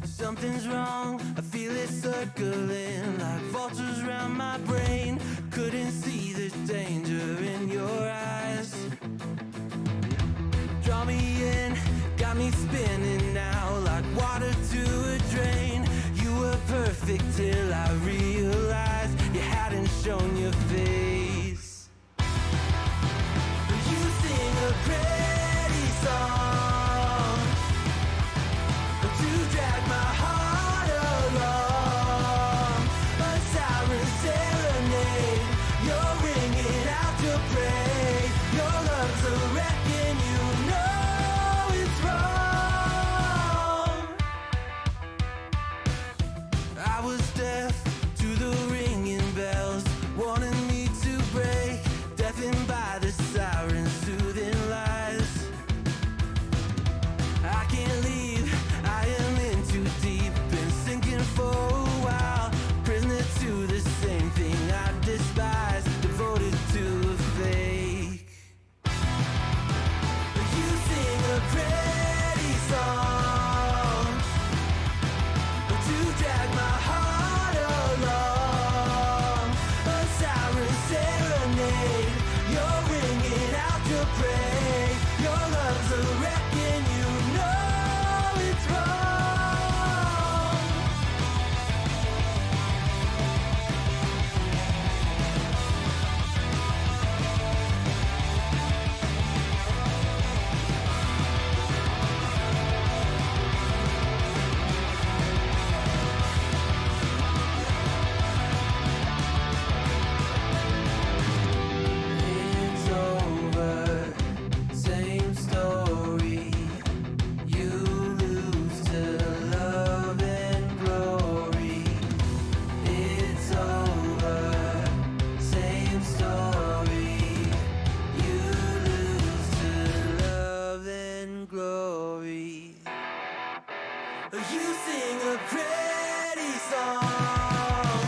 Something's wrong, I feel it circling like vultures around my brain. Couldn't see the danger in your eyes. Draw me in, got me spinning now like water to a drain. You were perfect till I realized you hadn't shown your face. You sing a pretty song to drag my heart along, a siren serenade. You're ringing out to pray. Your love's a wreck and you know it's wrong. I was deaf to the ringing bells, wanting me to break, deafened by the sirens' soothing lies. I can't leave, I am in too deep, been sinking for a while, prisoner to the same thing I despise, devoted to a fake. You sing a pretty song to drag my heart along, a siren serenade. You're ringing out to pray. Your love's a wreck and you know it's wrong. It's over, same story. You lose to love and glory. It's over, same story. You lose to love and glory. You sing a pretty song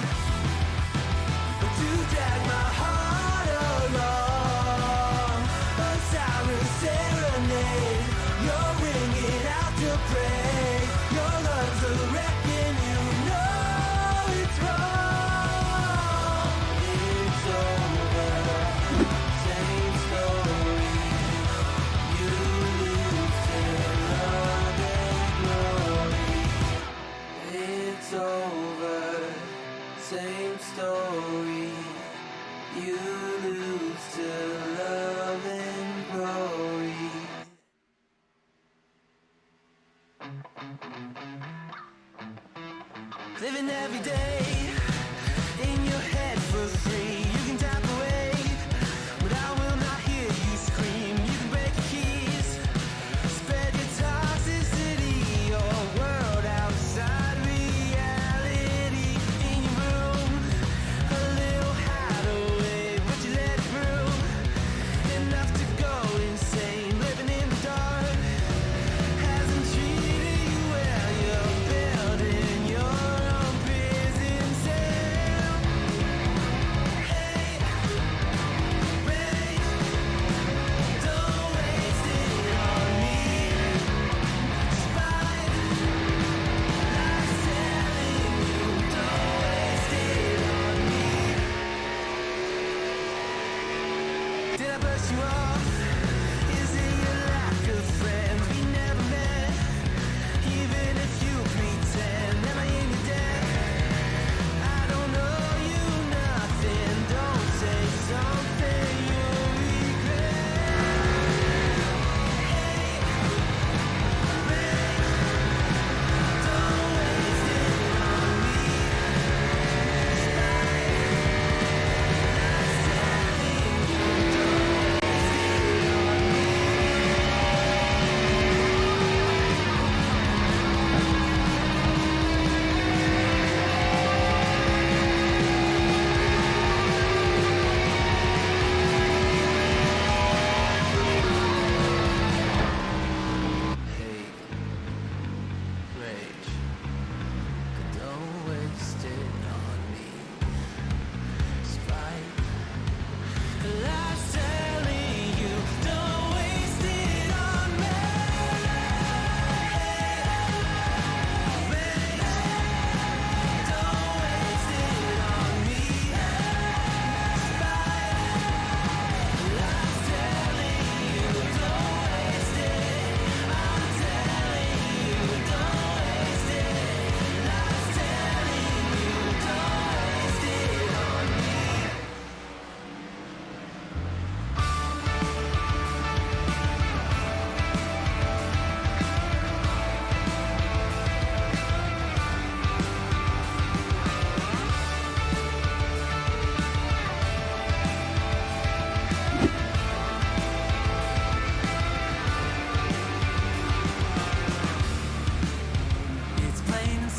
to drag my heart along, a siren serenade. You're ringing out to pray. Your love's a wreck and you know it's wrong. It's over, same story. You lose to love and glory. It's over, same story. You lose to love and glory. Living every day in your head for free. You can tap away, but I will not hear you scream. You can break your keys, spread your toxicity, your world outside reality. In your room, a little hideaway, but you let it through. Enough to go insane, living in the dark hasn't treated you well. You're building your own prison cell.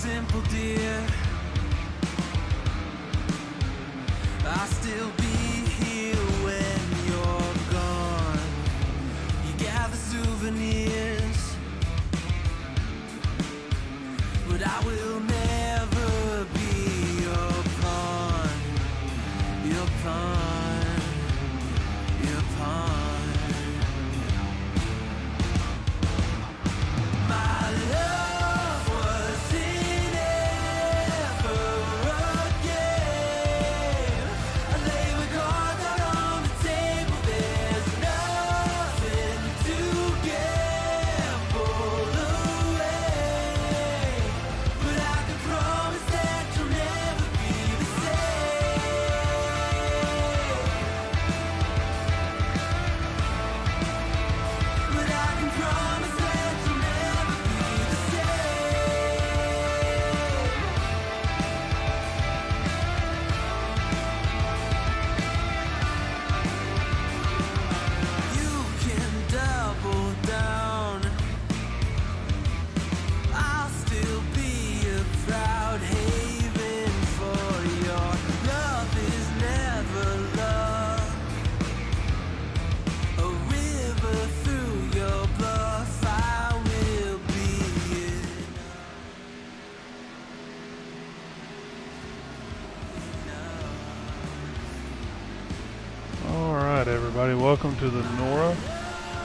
simple, dear. I'll still be here when you're gone. You gather souvenirs, but I will never be your pawn. Your pawn. Your pawn. My love wasn't ever a game. I lay my cards out on the table. There's nothing to gamble away, but I can promise that you'll never be the same. But I can promise that you'll never be the same. You can double down. I'll still be a proud haven for your love is never love. A river through your bluff, I will be enough. All right, everybody, welcome to the NORA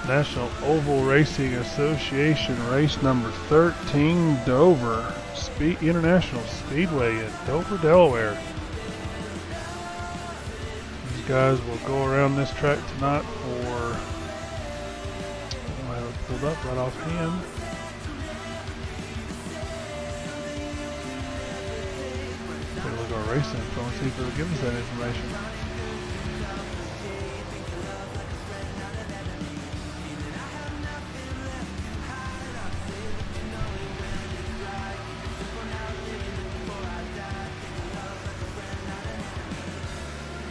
National Oval Racing Association race number 13, Dover International Speedway in Dover, Delaware. These guys will go around this track tonight for, I have it pulled up right offhand. Take a look at our racing info and see if it'll give us that information.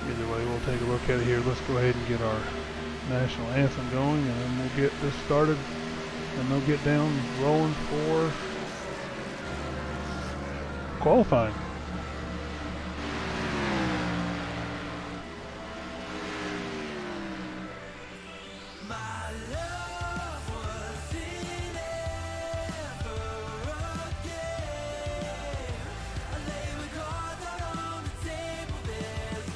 Either way, we'll take a look at it here. Let's go ahead and get our national anthem going, and then we'll get this started, and they'll get down rolling for qualifying. My love wasn't ever a game. I lay my cards out on the table. There's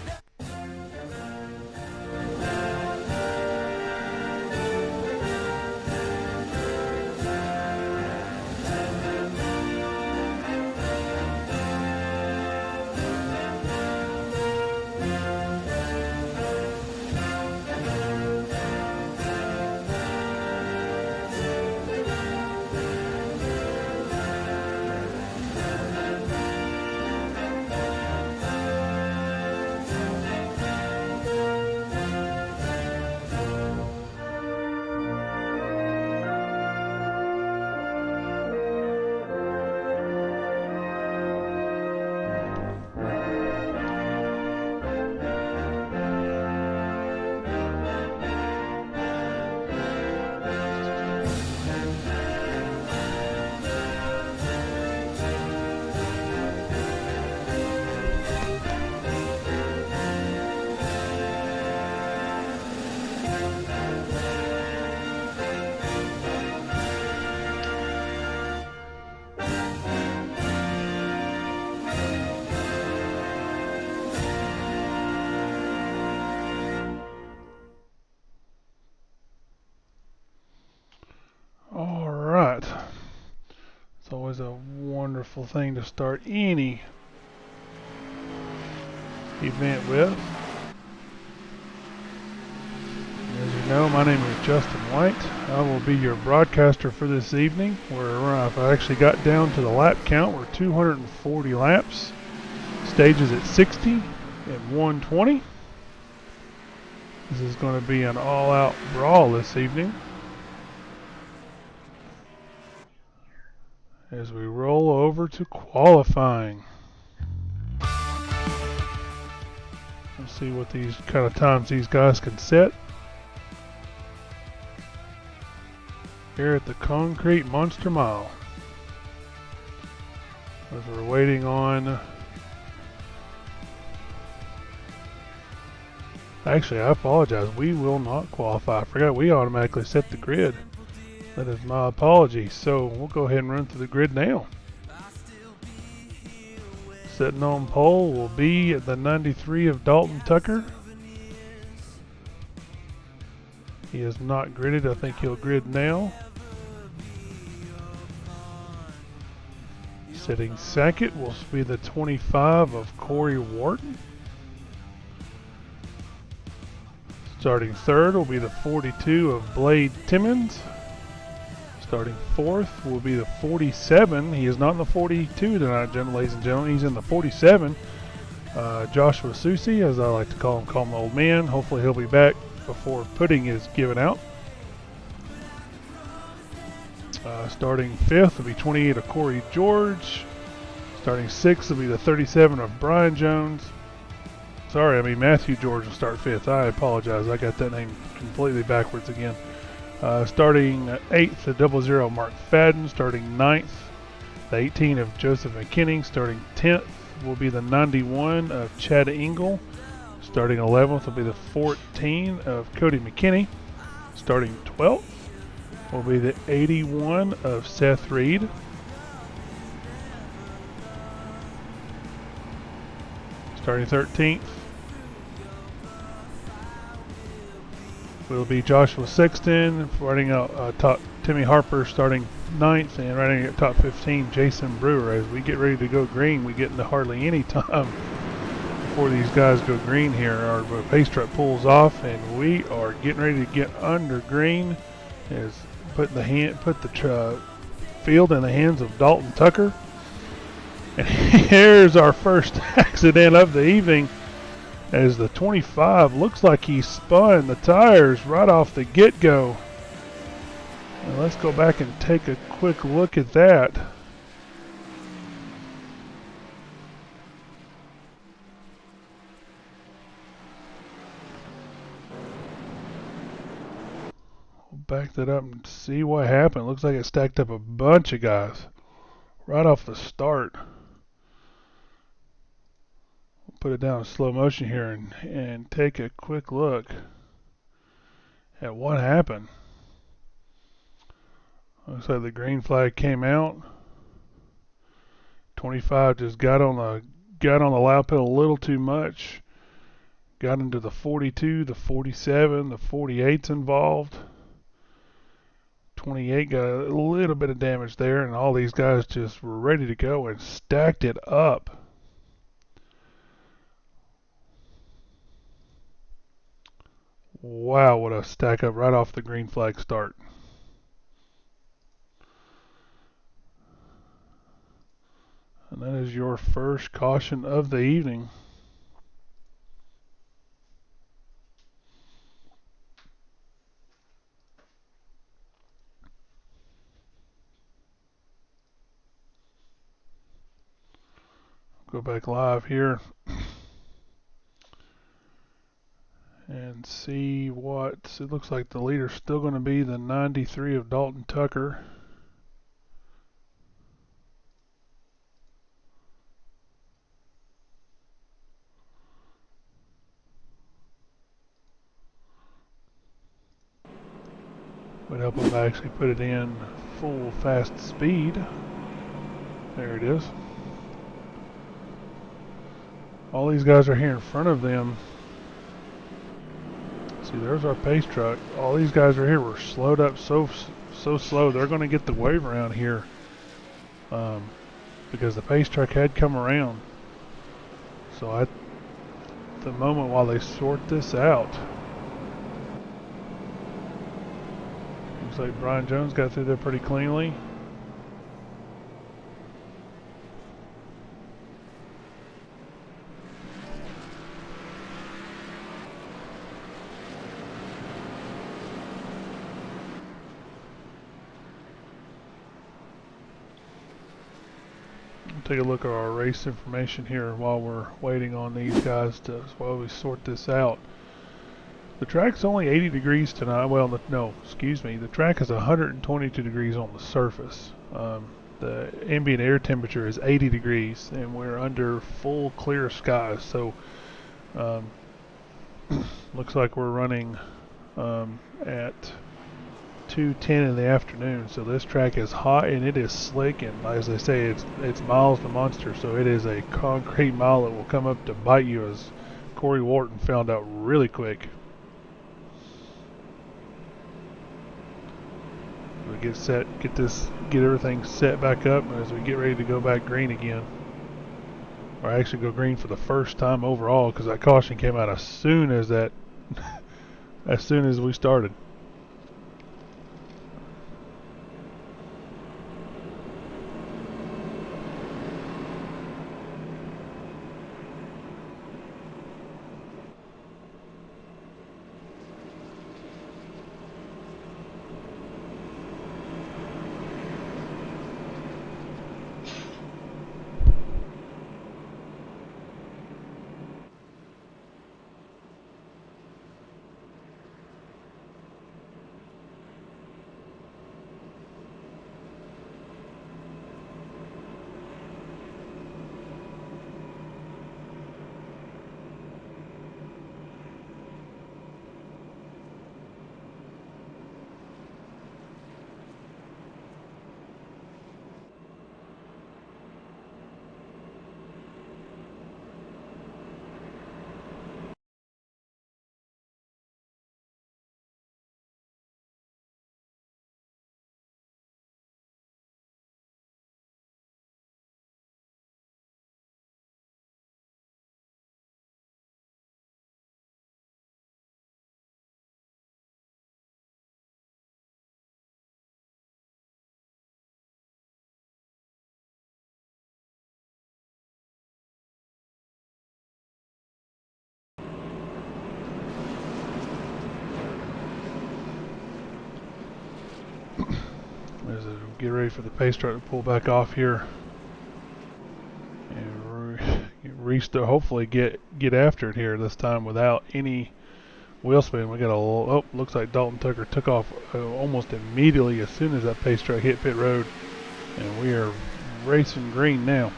All right. It's always a wonderful thing to start any event with. As you know, my name is Justin White. I will be your broadcaster for this evening. I've actually got down to the lap count. We're 240 laps. Stages at 60 and 120. This is going to be an all-out brawl this evening, as we roll over to qualifying. Let's see what these kind of times these guys can set here at the Concrete Monster Mile. as we're waiting on. Actually, I apologize. We will not qualify. I forgot we automatically set the grid. That is my apology. So we'll go ahead and run through the grid now. Sitting on pole will be at the 93 of Dalton Tucker. He is not gridded. I think he'll grid now. Sitting second will be the 25 of Corey Wharton. Starting third will be the 42 of Blade Timmons. Starting fourth will be the 47. He is not in the 42 tonight, ladies and gentlemen. He's in the 47. Joshua Susi, as I like to call him old man. Hopefully he'll be back before pudding is given out. Starting fifth will be 28 of Corey George. Starting sixth will be the 37 of Brian Jones. Sorry, I mean Matthew George will start fifth. I apologize. I got that name completely backwards again. Starting 8th, the 00 Mark Fadden. Starting 9th, the 18 of Joseph McKinney. Starting 10th will be the 91 of Chad Engel. Starting 11th will be the 14 of Cody McKinney. Starting 12th will be the 81 of Seth Reed. Starting 13th will be Joshua Sexton. Riding out top Timmy Harper starting 9th, and riding at top 15 Jason Brewer. As we get ready to go green, we get into hardly any time before these guys go green here. Our pace truck pulls off, and we are getting ready to get under green. As put the field in the hands of Dalton Tucker. And here's our first accident of the evening, as the 25 looks like he spun the tires right off the get-go. And let's go back and take a quick look at that. We'll back that up and see what happened. Looks like it stacked up a bunch of guys right off the start. Put it down in slow motion here and take a quick look at what happened. Looks like the green flag came out. 25 just got on the lap pedal a little too much. Got into the 42, the 47, the 48's involved. 28 got a little bit of damage there, and all these guys just were ready to go and stacked it up. Wow, what a stack up right off the green flag start. And that is your first caution of the evening. Go back live here and see what it looks like. The leader's still going to be the 93 of Dalton Tucker. Would help if I actually put it in full fast speed. There it is. All these guys are here in front of them. See, there's our pace truck. All these guys are here. We're slowed up so slow. They're going to get the wave around here because the pace truck had come around. So at the moment while they sort this out, looks like Brian Jones got through there pretty cleanly. Take a look at our race information here while we're waiting on these guys while we sort this out. The track's only 80 degrees tonight. Well, no, excuse me. The track is 122 degrees on the surface. the ambient air temperature is 80 degrees, and we're under full clear skies. So um, looks like we're running at 2:10 in the afternoon. So this track is hot and it is slick, and as they say, it's miles to monster. So it is a concrete mile that will come up to bite you, as Corey Wharton found out really quick. We get set, get everything set back up as we get ready to go back green again. Or actually go green for the first time overall, because that caution came out as soon as as soon as we started. As we get ready for the pace truck to pull back off here, and hopefully get after it here this time without any wheel spin. We got looks like Dalton Tucker took off almost immediately as soon as that pace truck hit pit road, and we are racing green now.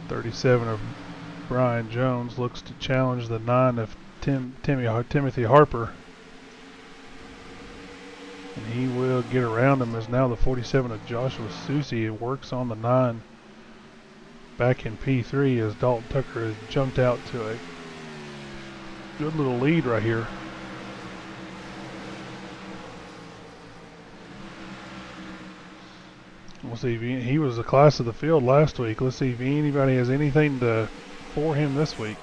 37 of Brian Jones looks to challenge the 9 of Timothy Harper. And he will get around him, as now the 47 of Joshua Susie works on the 9 back in P3, as Dalton Tucker has jumped out to a good little lead right here. We'll see if he was the class of the field last week. Let's see if anybody has anything for him this week.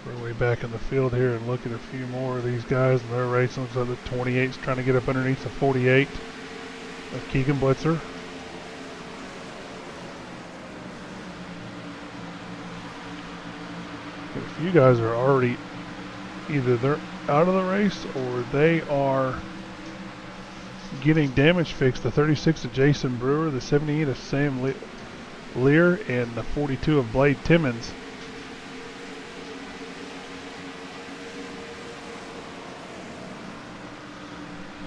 We're way back in the field here and look at a few more of these guys, and they're racing. Looks like the 28's trying to get up underneath the 48 of Keegan Blitzer. A few guys are already either they're out of the race or they are getting damage fixed. The 36 of Jason Brewer, the 78 of Sam Lear, and the 42 of Blade Timmons.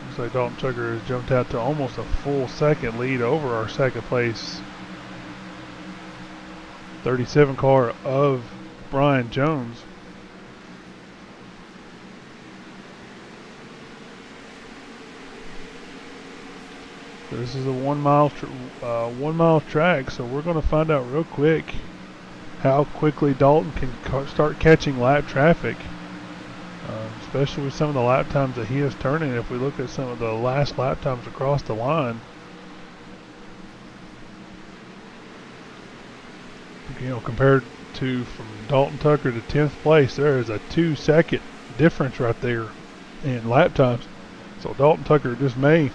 Looks like Dalton Tucker has jumped out to almost a full second lead over our second place 37 car of Brian Jones. So this is a 1 mile track, so we're going to find out real quick how quickly Dalton can start catching lap traffic, especially with some of the lap times that he is turning. If we look at some of the last lap times across the line, compared to from Dalton Tucker to 10th place, there is a 2-second difference right there in lap times. So Dalton Tucker just may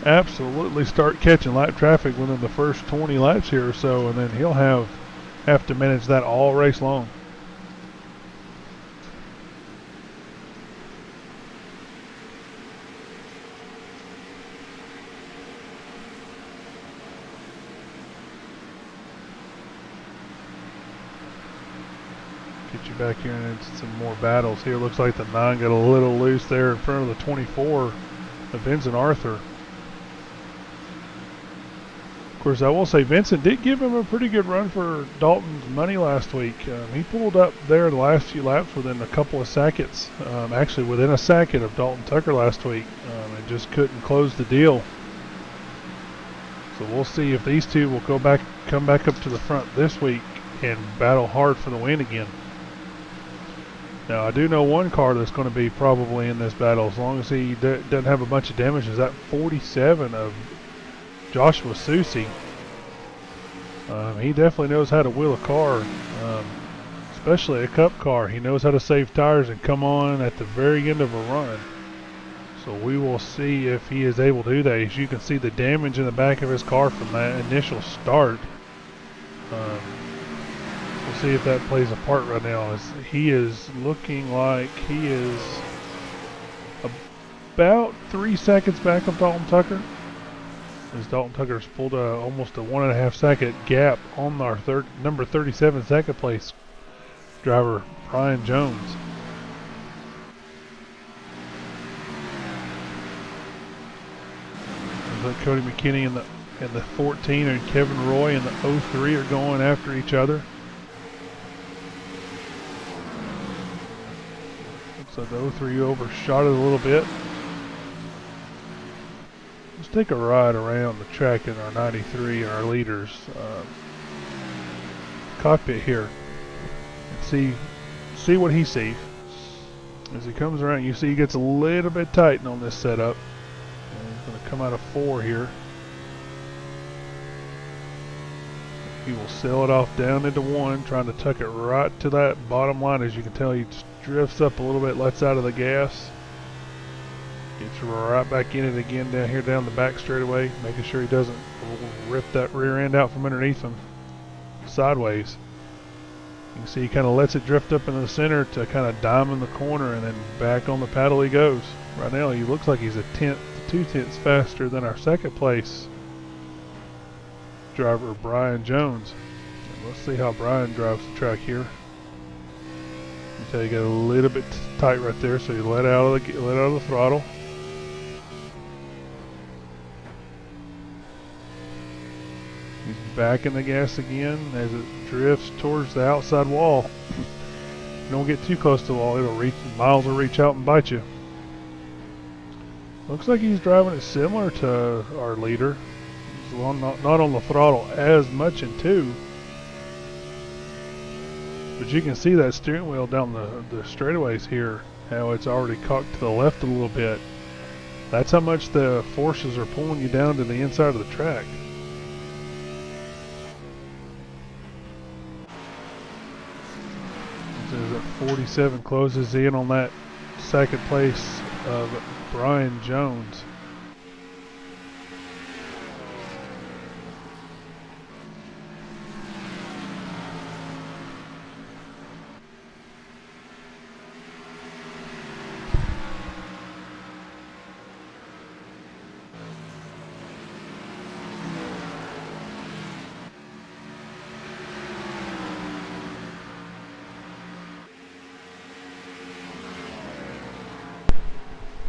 absolutely start catching lap traffic within the first 20 laps here or so, and then he'll have to manage that all race long. Get you back here and into some more battles here. Looks like the 9 got a little loose there in front of the 24 of Vincent Arthur. Of course, I will say Vincent did give him a pretty good run for Dalton's money last week. He pulled up there the last few laps within a couple of seconds, actually within a second of Dalton Tucker last week, and just couldn't close the deal. So we'll see if these two will come back up to the front this week and battle hard for the win again. Now I do know one car that's going to be probably in this battle, as long as he doesn't have a bunch of damage, is that 47 of Joshua Susi. He definitely knows how to wheel a car, especially a cup car. He knows how to save tires and come on at the very end of a run. So we will see if he is able to do that. As you can see the damage in the back of his car from that initial start. We'll see if that plays a part right now. As he is looking like he is about 3 seconds back of Dalton Tucker. As Dalton Tucker's pulled almost a 1.5 second gap on our number 37 second place driver, Brian Jones. Cody McKinney and the 14 and Kevin Roy and the 03 are going after each other. Looks like the 03 overshot it a little bit. Let's take a ride around the track in our 93 and our leaders cockpit here and see what he sees. As he comes around, you see he gets a little bit tight on this setup. He's going to come out of 4 here. He will sail it off down into 1, trying to tuck it right to that bottom line. As you can tell, he just drifts up a little bit, lets out of the gas. Gets right back in it again down here down the back straightaway, making sure he doesn't rip that rear end out from underneath him sideways. You can see he kind of lets it drift up in the center to kind of diamond the corner, and then back on the paddle he goes. Right now he looks like he's a tenth to 2/10 faster than our second place driver, Brian Jones. And let's see how Brian drives the track here. You tell you got a little bit tight right there, so you let out of the throttle. He's backing the gas again as it drifts towards the outside wall. Don't get too close to the wall; miles will reach out and bite you. Looks like he's driving it similar to our leader. He's not on the throttle as much in 2. But you can see that steering wheel down the straightaways here, how it's already cocked to the left a little bit. That's how much the forces are pulling you down to the inside of the track. As that 47 closes in on that second place of Brian Jones.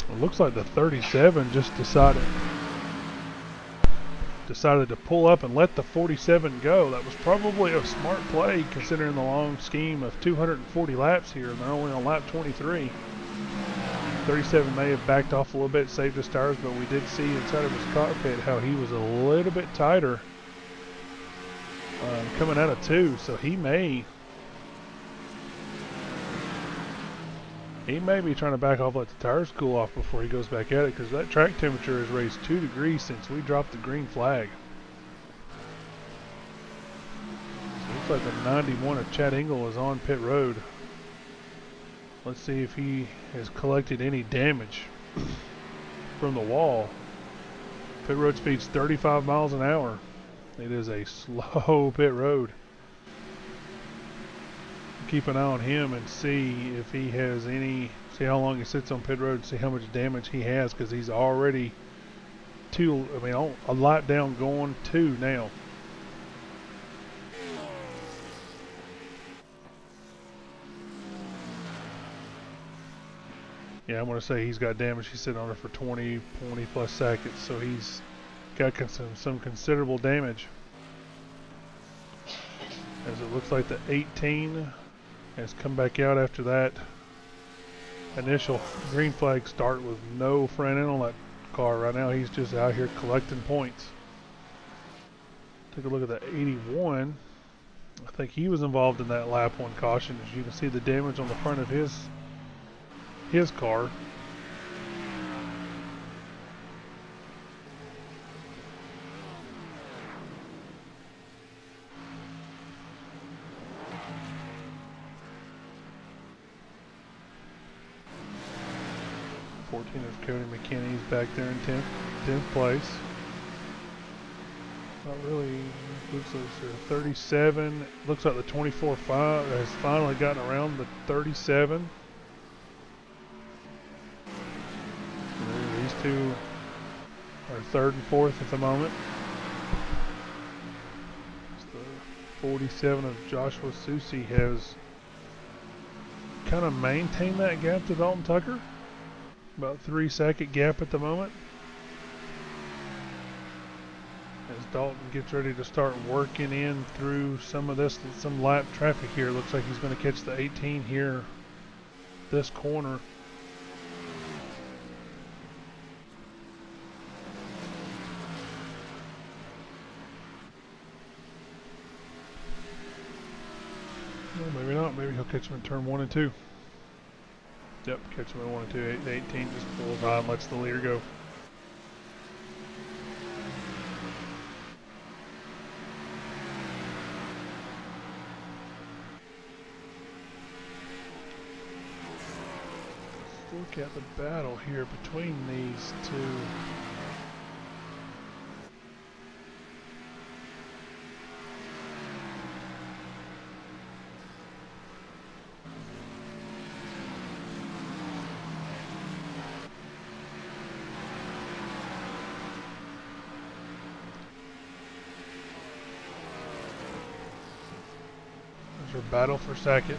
It looks like the 37 just decided to pull up and let the 47 go. That was probably a smart play considering the long scheme of 240 laps here, and they're only on lap 23. 37 may have backed off a little bit, saved his tires, but we did see inside of his cockpit how he was a little bit tighter coming out of 2, so he may be trying to back off, let the tires cool off before he goes back at it, because that track temperature has raised 2 degrees since we dropped the green flag. So looks like the 91 of Chad Engel is on pit road. Let's see if he has collected any damage from the wall. Pit road speed's 35 miles an hour. It is a slow pit road. Keep an eye on him and see if he has see how long he sits on pit road, see how much damage he has, because he's already a lap down going 2 now. Yeah, I'm going to say he's got damage. He's sitting on it for 20 plus seconds, so he's got some considerable damage. As it looks like the 18 has come back out after that initial green flag start with no front end on that car. Right now he's just out here collecting points. Take a look at the 81. I think he was involved in that lap 1 caution. As you can see the damage on the front of his car. Of Cody McKinney's back there in 10th place. Not really. Looks like 37. Looks like the 24 has finally gotten around the 37. These two are 3rd and 4th at the moment. It's the 47 of Joshua Susi has kind of maintained that gap to Dalton Tucker. About 3-second gap at the moment. As Dalton gets ready to start working in through some lap traffic here. Looks like he's going to catch the 18 here, this corner. Well, maybe not. Maybe he'll catch him in turn 1 and 2. Yep, catch him in 1 and 2. 18 just pulls on, lets the leader go. Let's look at the battle here between these two. There's our battle for second.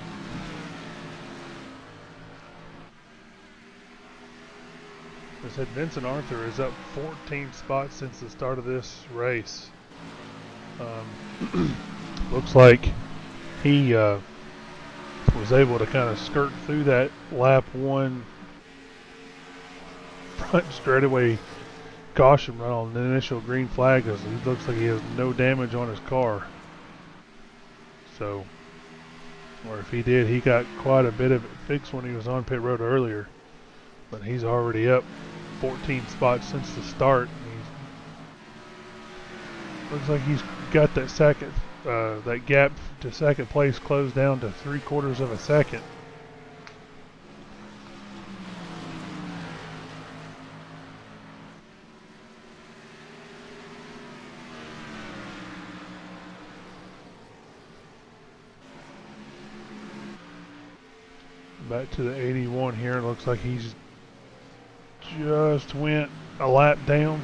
I said Vincent Arthur is up 14 spots since the start of this race. Looks like he was able to kind of skirt through that lap 1 front straightaway caution run on the initial green flag, because he looks like he has no damage on his car. So, or if he did, he got quite a bit of it fixed when he was on pit road earlier. But he's already up 14 spots since the start. Looks like he's got that that gap to second place closed down to 3/4 of a second. Back to the 81 here. Looks like he's just went a lap down.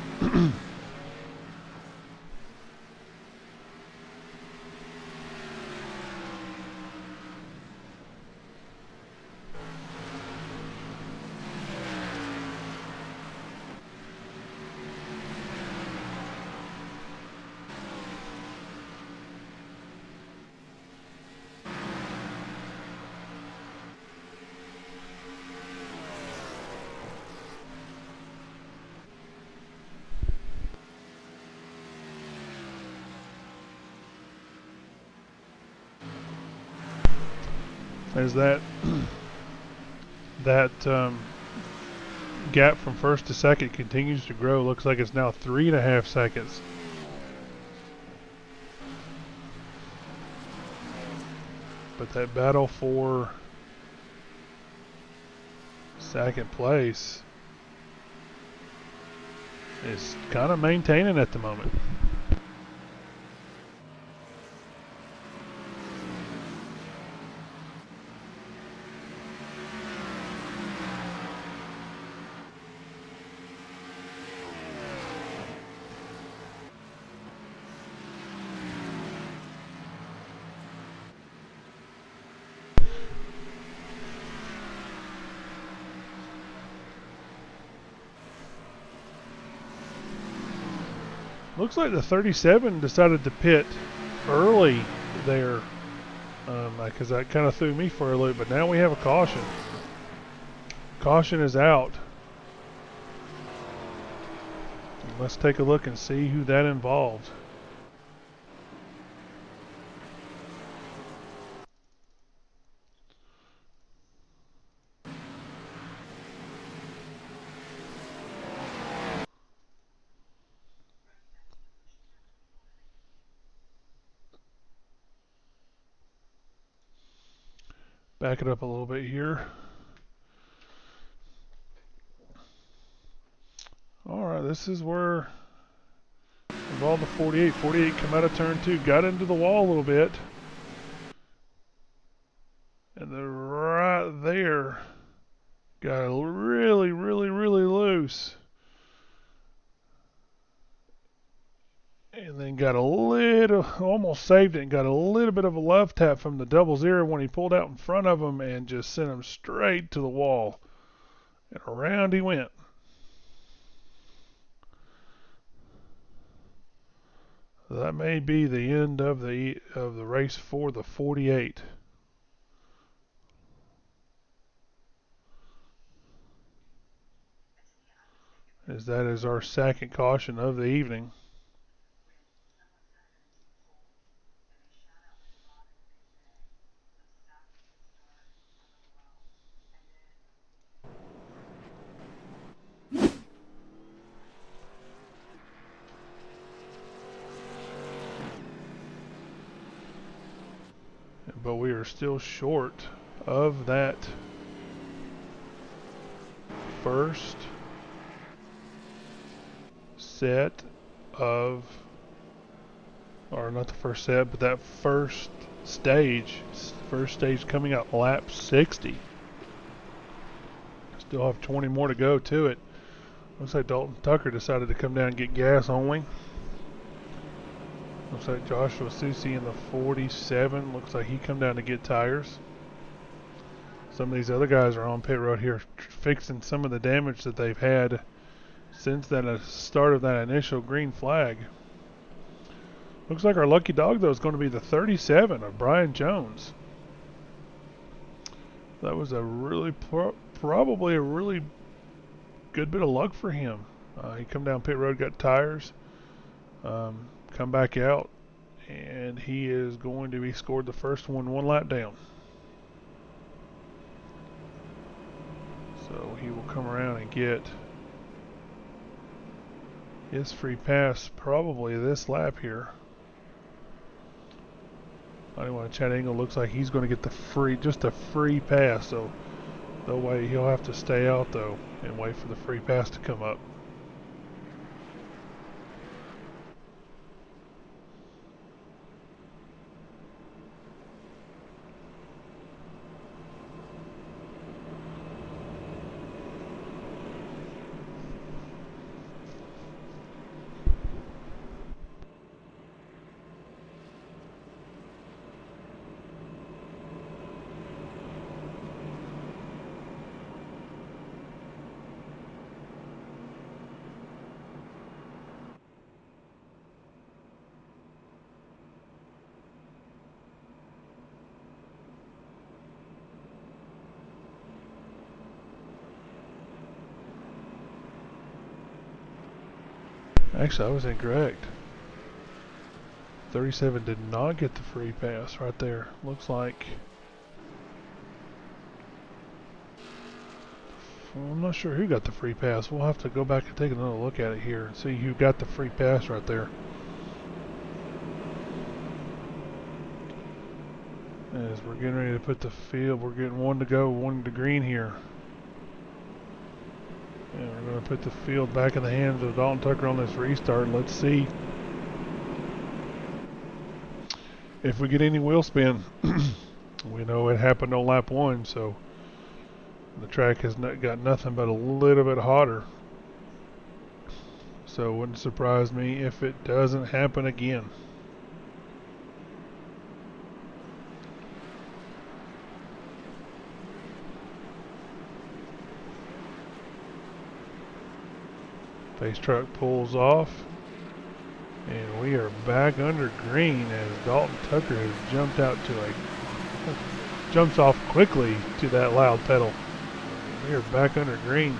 As that gap from first to second continues to grow, looks like it's now 3.5 seconds. But that battle for second place is kind of maintaining at the moment. Looks like the 37 decided to pit early there, because that kind of threw me for a loop. But now we have a caution. Caution is out. Let's take a look and see who that involved. Back it up a little bit here. Alright, this is where involved the 48. 48 come out of turn 2, got into the wall a little bit. And then right there got really, really, really loose. And then got a little, almost saved it, and got a little bit of a love tap from the double zero when he pulled out in front of him and just sent him straight to the wall. And around he went. That may be the end of the race for the 48. As that is our second caution of the evening. But we are still short of that first set of, or not the first set, but that first stage coming out lap 60. Still have 20 more to go to it. Looks like Dalton Tucker decided to come down and get gas only. Looks like Joshua Susi in the 47. Looks like he come down to get tires. Some of these other guys are on pit road here fixing some of the damage that they've had since that start of that initial green flag. Looks like our lucky dog though is going to be the 37 of Brian Jones. That was a really probably a really good bit of luck for him. He come down pit road, got tires, come back out, and he is going to be scored the first one lap down. So he will come around and get his free pass probably this lap here. Anyway, Chad Engel looks like he's going to get just a free pass. So the way he'll have to stay out though and wait for the free pass to come up. Actually, I was incorrect. 37 did not get the free pass right there. Looks like, well, I'm not sure who got the free pass. We'll have to go back and take another look at it here and see who got the free pass right there. As we're getting ready to put the field, we're getting one to go, one to green here. And we're going to put the field back in the hands of Dalton Tucker on this restart. Let's see if we get any wheel spin. We know it happened on lap 1, so the track has got nothing but a little bit hotter. So it wouldn't surprise me if it doesn't happen again. Face truck pulls off. we are back under green as Dalton Tucker has jumped out to jumps off quickly to that loud pedal. We are back under green.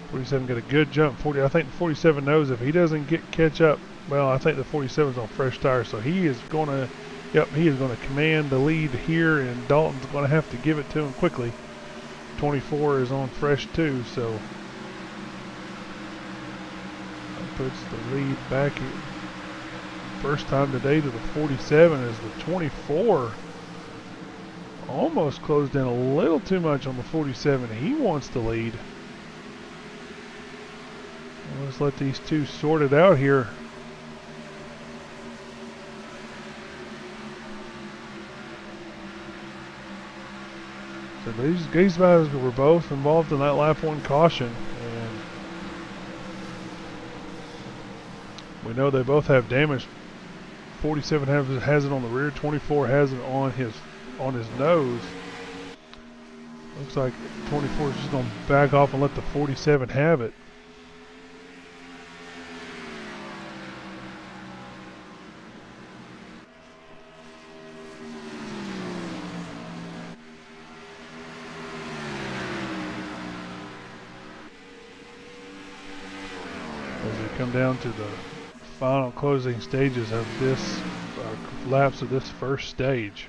47 got a good jump. 40. I think the 47 knows if he doesn't catch up. Well, I think the 47's on fresh tires, so he is going to. Yep, he is going to command the lead here, and Dalton's going to have to give it to him quickly. 24 is on fresh too, so that puts the lead back in. First time today to the 47 is the 24. Almost closed in a little too much on the 47. He wants the lead. Let's let these two sort it out here. So these guys were both involved in that lap one caution, and we know they both have damage. 47 has it on the rear, 24 has it on his nose. Looks like 24 is just going to back off and let the 47 have it. As we come down to the final closing stages of this laps of this first stage.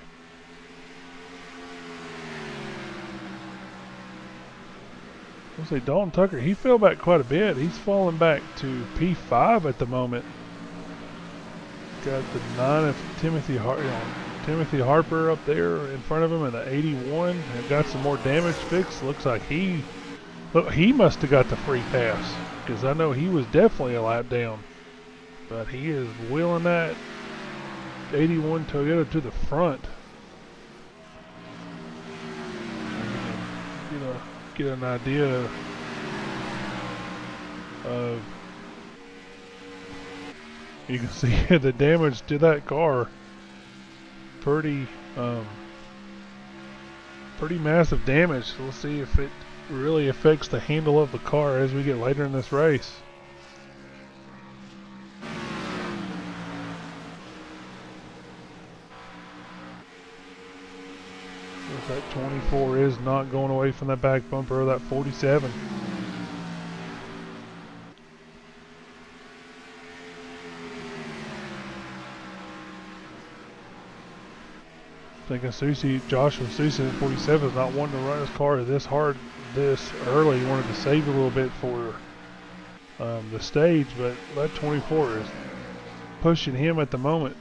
I'll say Dalton Tucker, he fell back quite a bit. He's fallen back to P5 at the moment. Got the 9 of Timothy Harper up there in front of him and the 81. And got some more damage fixed. Looks like he must have got the free pass, because I know he was definitely a lap down. But he is wheeling that 81 Toyota to the front. Get an idea of, you can see the damage to that car. Pretty massive damage. So we'll see if it really affects the handle of the car as we get later in this race. That 24 is not going away from that back bumper of that 47. Thinking Joshua Susi at 47 is not wanting to run his car this hard this early. He wanted to save a little bit for the stage, but that 24 is pushing him at the moment.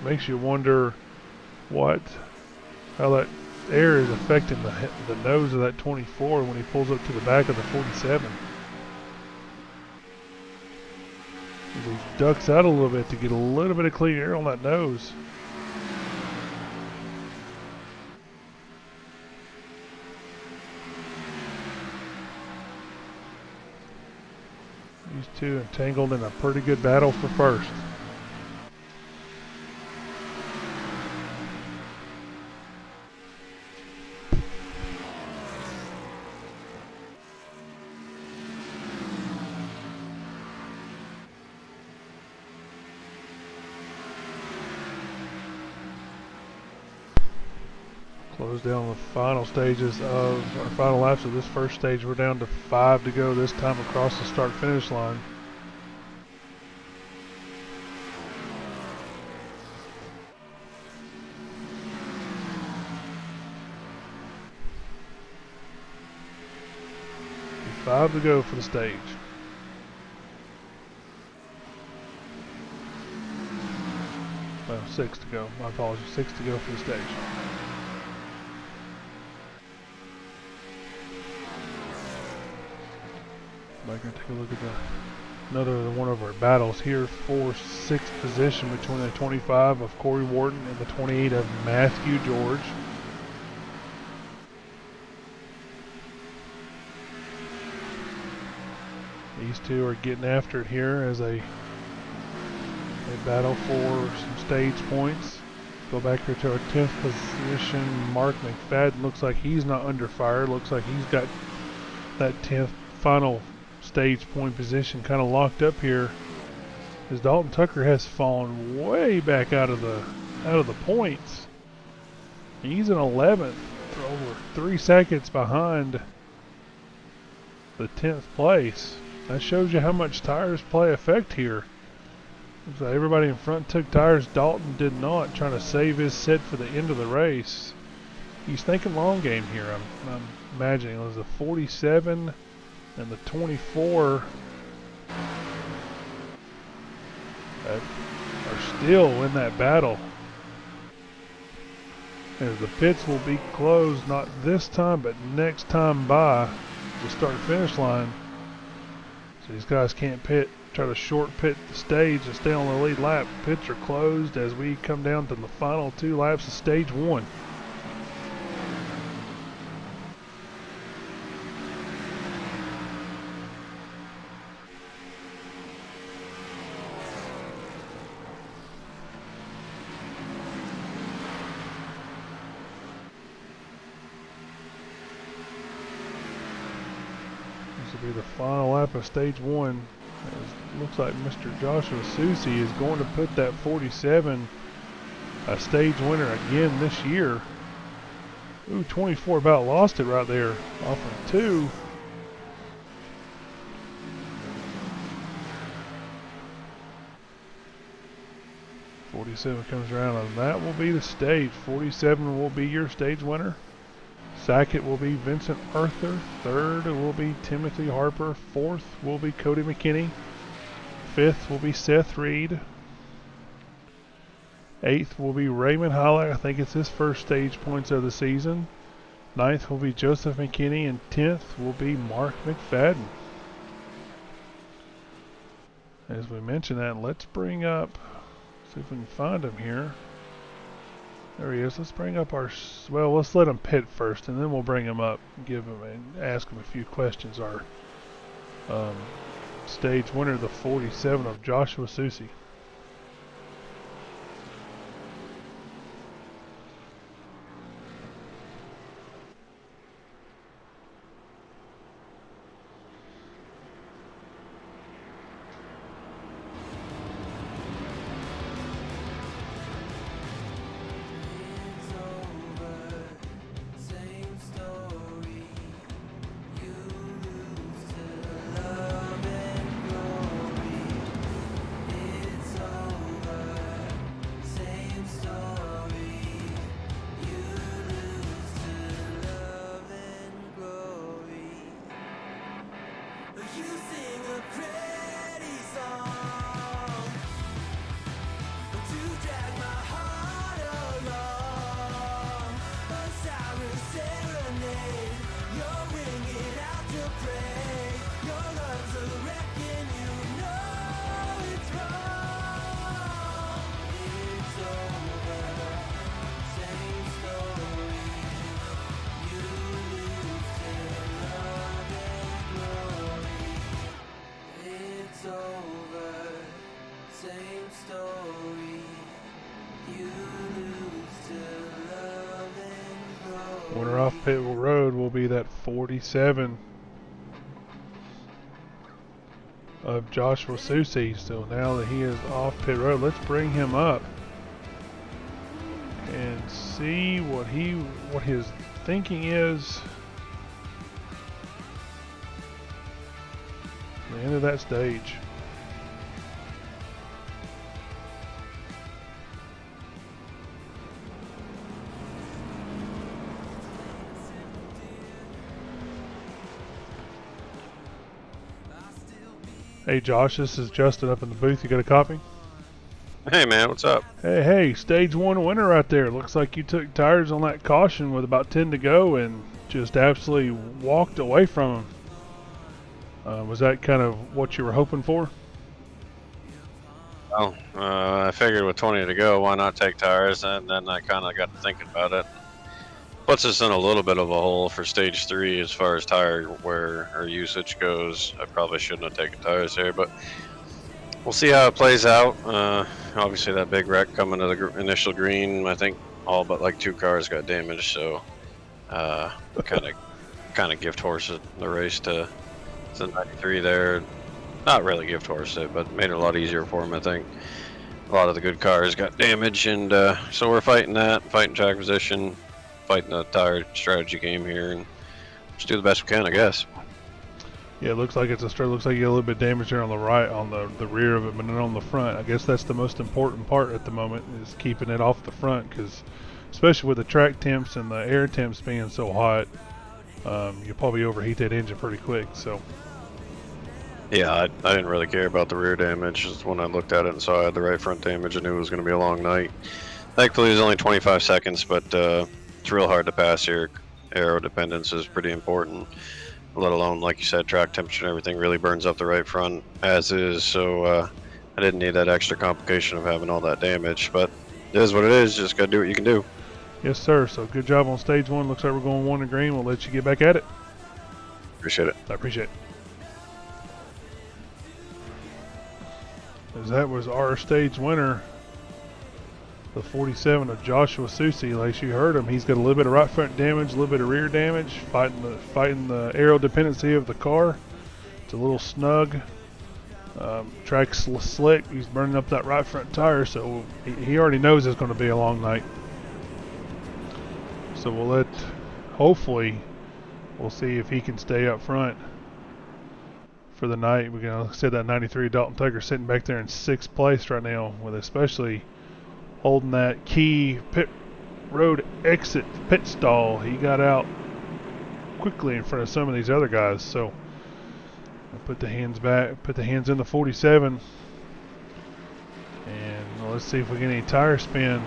Makes you wonder how that air is affecting the nose of that 24 when he pulls up to the back of the 47. He ducks out a little bit to get a little bit of clean air on that nose. These two entangled in a pretty good battle for first. Close down the final stages of our final laps of this first stage. We're down to 5 to go this time across the start finish line. Five to go for the stage. Well, 6 to go. My apologies. 6 to go for the stage. Back here, take a look at another one of our battles here for 6th position between the 25 of Corey Wharton and the 28 of Matthew George. These two are getting after it here as they battle for some stage points. Go back here to our 10th position. Mark McFadden looks like he's not under fire. Looks like he's got that 10th final stage point position kind of locked up here. As Dalton Tucker has fallen way back out of the points. He's in 11th, over 3 seconds behind the 10th place. That shows you how much tires play effect here. Looks like everybody in front took tires. Dalton did not, trying to save his set for the end of the race. He's thinking long game here. I'm imagining it was the 47 and the 24 that are still in that battle. As the pits will be closed, not this time, but next time by the start-finish line. So these guys can't pit, try to short pit the stage and stay on the lead lap. Pits are closed as we come down to the final 2 laps of stage 1. This will be the final lap of stage 1. It looks like Mr. Joshua Susie is going to put that 47 a stage winner again this year. Ooh, 24 about lost it right there off of 2. .47 comes around and that will be the stage. 47 will be your stage winner. Second will be Vincent Arthur. Third will be Timothy Harper. Fourth will be Cody McKinney. Fifth will be Seth Reed. Eighth will be Raymond Hollack. I think it's his first stage points of the season. Ninth will be Joseph McKinney. And 10th will be Mark McFadden. As we mentioned that, let's bring up, see if we can find him here. There he is. Let's bring up our, well, let's let him pit first, and then we'll bring him up and give him and ask him a few questions. Our stage winner, the 47 of Joshua Susie. Winner off pit road will be that 47 of Joshua Susie. So now that he is off pit road, let's bring him up and see what his thinking is. The end of that stage. Hey Josh, this is Justin up in the booth. You got a copy? Hey man, what's up? Hey, stage 1 winner right there. Looks like you took tires on that caution with about 10 to go and just absolutely walked away from him. Was that kind of what you were hoping for? Well, I figured with 20 to go, why not take tires? And then I kind of got to thinking about it. Puts us in a little bit of a hole for stage 3 as far as tire wear or usage goes. I probably shouldn't have taken tires here, but we'll see how it plays out. Obviously, that big wreck coming to the initial green, I think all but like 2 cars got damaged. So, kind of gift horse the race to the 93 there. Not really gift horse it, but made it a lot easier for him. I think a lot of the good cars got damaged, and so we're fighting that, fighting track position, fighting the tire strategy game here, and just do the best we can, I guess. Yeah, it looks like it's a straight. Looks like you get a little bit damage there on the right, on the rear of it, but not on the front. I guess that's the most important part at the moment, is keeping it off the front, because especially with the track temps and the air temps being so hot, you'll probably overheat that engine pretty quick. So. Yeah, I didn't really care about the rear damage. Just when I looked at it and saw I had the right front damage, I knew it was going to be a long night. Thankfully, it was only 25 seconds, but it's real hard to pass here. Aero dependence is pretty important, let alone, like you said, track temperature and everything really burns up the right front as is. So I didn't need that extra complication of having all that damage, but it is what it is. Just got to do what you can do. Yes, sir. So good job on stage 1. Looks like we're going 1 to green. We'll let you get back at it. Appreciate it. I appreciate it. As that was our stage winner, the 47 of Joshua Susi. Like you heard him, he's got a little bit of right front damage, a little bit of rear damage, fighting the aero dependency of the car. It's a little snug. Track's slick. He's burning up that right front tire, so he already knows it's going to be a long night. So hopefully, we'll see if he can stay up front for the night. We're going to say that 93 Dalton Tucker sitting back there in 6th place right now, with especially holding that key pit road exit pit stall. He got out quickly in front of some of these other guys. So I'll put the hands back, put the hands in the 47, and let's see if we get any tire spin.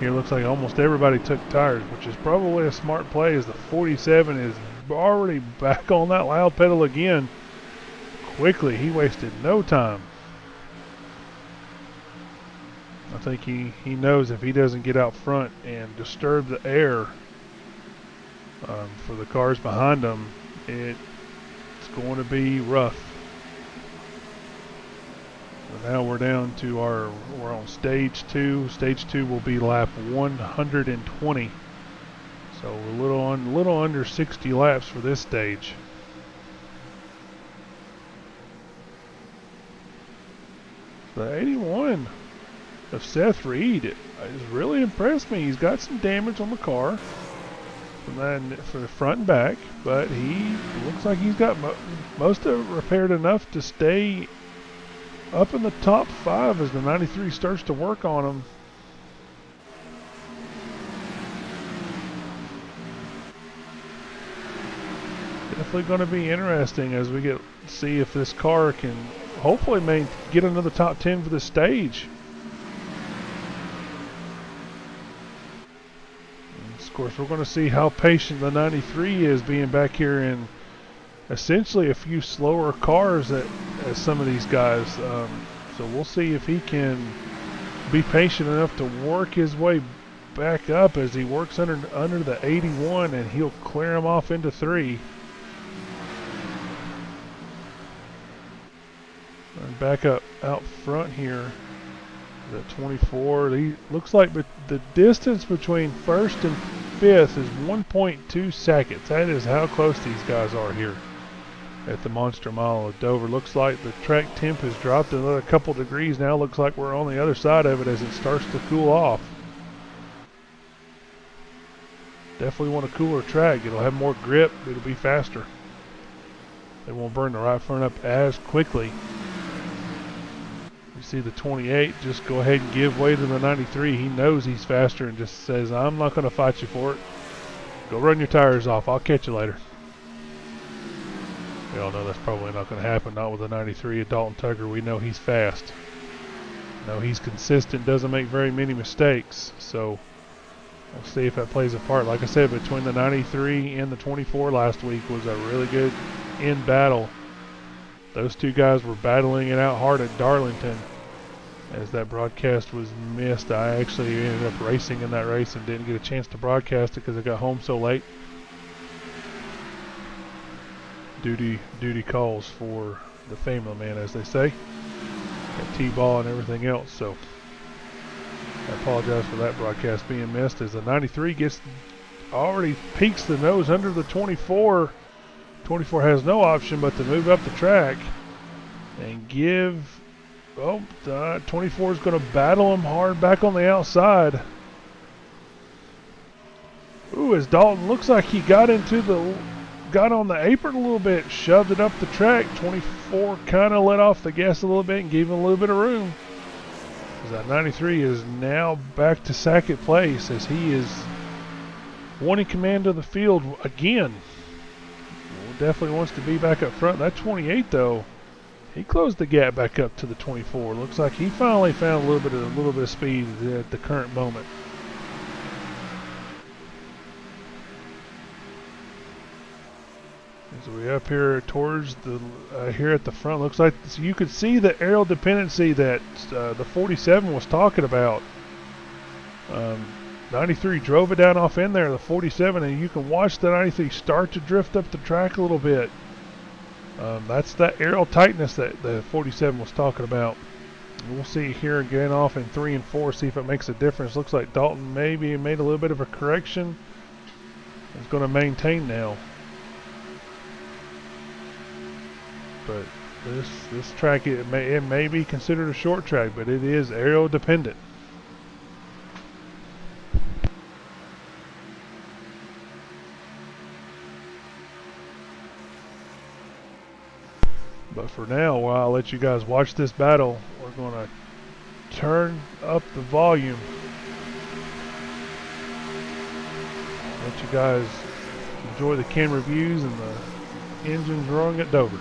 Here looks like almost everybody took tires, which is probably a smart play, as the 47 is already back on that loud pedal again. Quickly, he wasted no time. I think he knows if he doesn't get out front and disturb the air for the cars behind him, it's going to be rough. So now we're down to we're on stage 2. Stage 2 will be lap 120. So a little under 60 laps for this stage. The 81 of Seth Reed has really impressed me. He's got some damage on the car for the front and back, but he looks like he's got most of it repaired enough to stay up in the top 5 as the 93 starts to work on him. Definitely going to be interesting as we see if this car can hopefully get another top 10 for the stage. And of course, we're going to see how patient the 93 is, being back here in essentially a few slower cars as some of these guys. So we'll see if he can be patient enough to work his way back up as he works under the 81, and he'll clear him off into 3. And back up out front here, the 24. He looks like the distance between 1st and 5th is 1.2 seconds. That is how close these guys are here at the Monster Mile of Dover. Looks like the track temp has dropped another couple degrees now. Looks like we're on the other side of it as it starts to cool off. Definitely want a cooler track. It'll have more grip. It'll be faster. They won't burn the right front up as quickly. You see the 28 just go ahead and give way to the 93. He knows he's faster and just says, I'm not going to fight you for it. Go run your tires off. I'll catch you later. We all know that's probably not going to happen. Not with the 93 of Dalton Tucker. We know he's fast. No, he's consistent. Doesn't make very many mistakes. So we'll see if that plays a part. Like I said, between the 93 and the 24 last week was a really good end battle. Those two guys were battling it out hard at Darlington. As that broadcast was missed, I actually ended up racing in that race and didn't get a chance to broadcast it because I got home so late. Duty calls for the family man, as they say. at T-ball and everything else. So I apologize for that broadcast being missed, as the 93 gets already peeks the nose under the 24. 24 has no option but to move up the track and give. Oh, 24 is going to battle him hard back on the outside. Ooh, as Dalton looks like he got on the apron a little bit, shoved it up the track. 24 kind of let off the gas a little bit and gave him a little bit of room. As that 93 is now back to second place, as he is wanting command of the field again. Definitely wants to be back up front. That 28 though, he closed the gap back up to the 24. Looks like he finally found a little bit of speed at the current moment. As we up here towards the here at the front, looks like so you could see the aerial dependency that the 47 was talking about. 93 drove it down off in there, the 47, and you can watch the 93 start to drift up the track a little bit. That's that aerial tightness that the 47 was talking about. We'll see here again off in 3 and 4, see if it makes a difference. Looks like Dalton maybe made a little bit of a correction. It's going to maintain now. But this track, it may be considered a short track, but it is aerial dependent. But for now, while I'll let you guys watch this battle, we're going to turn up the volume. Let you guys enjoy the camera views and the engines roaring at Dover.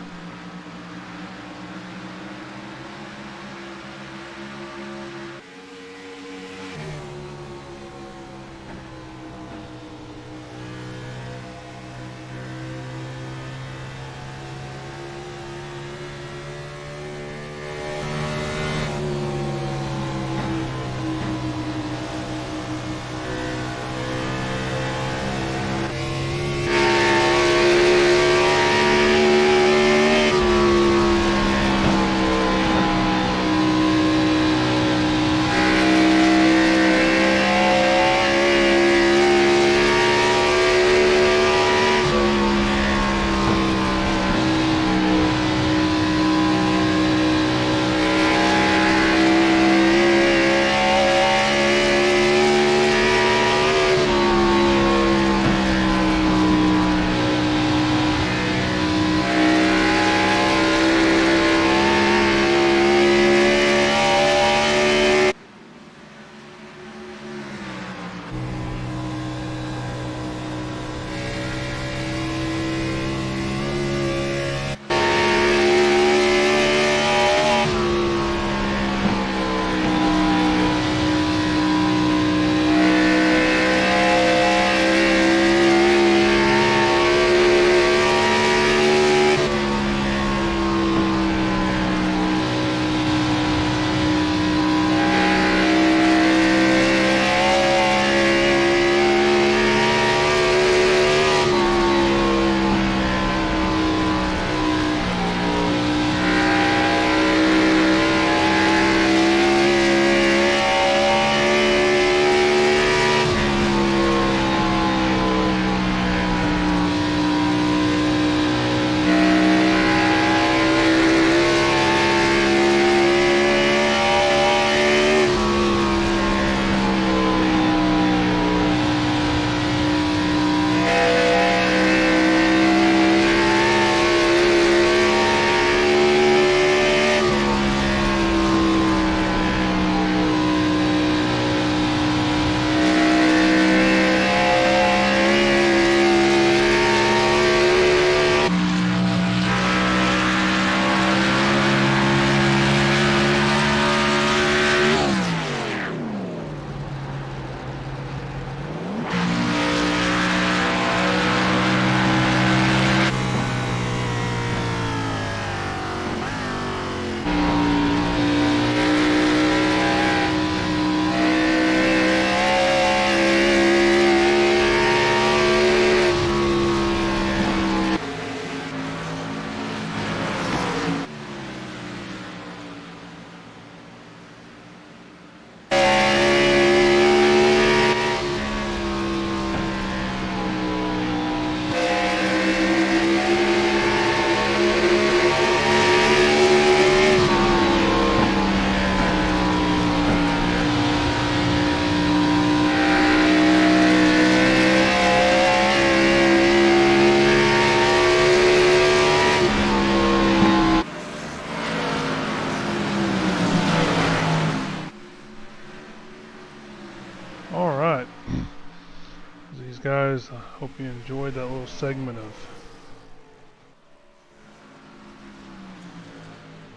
guys. I hope you enjoyed that little segment of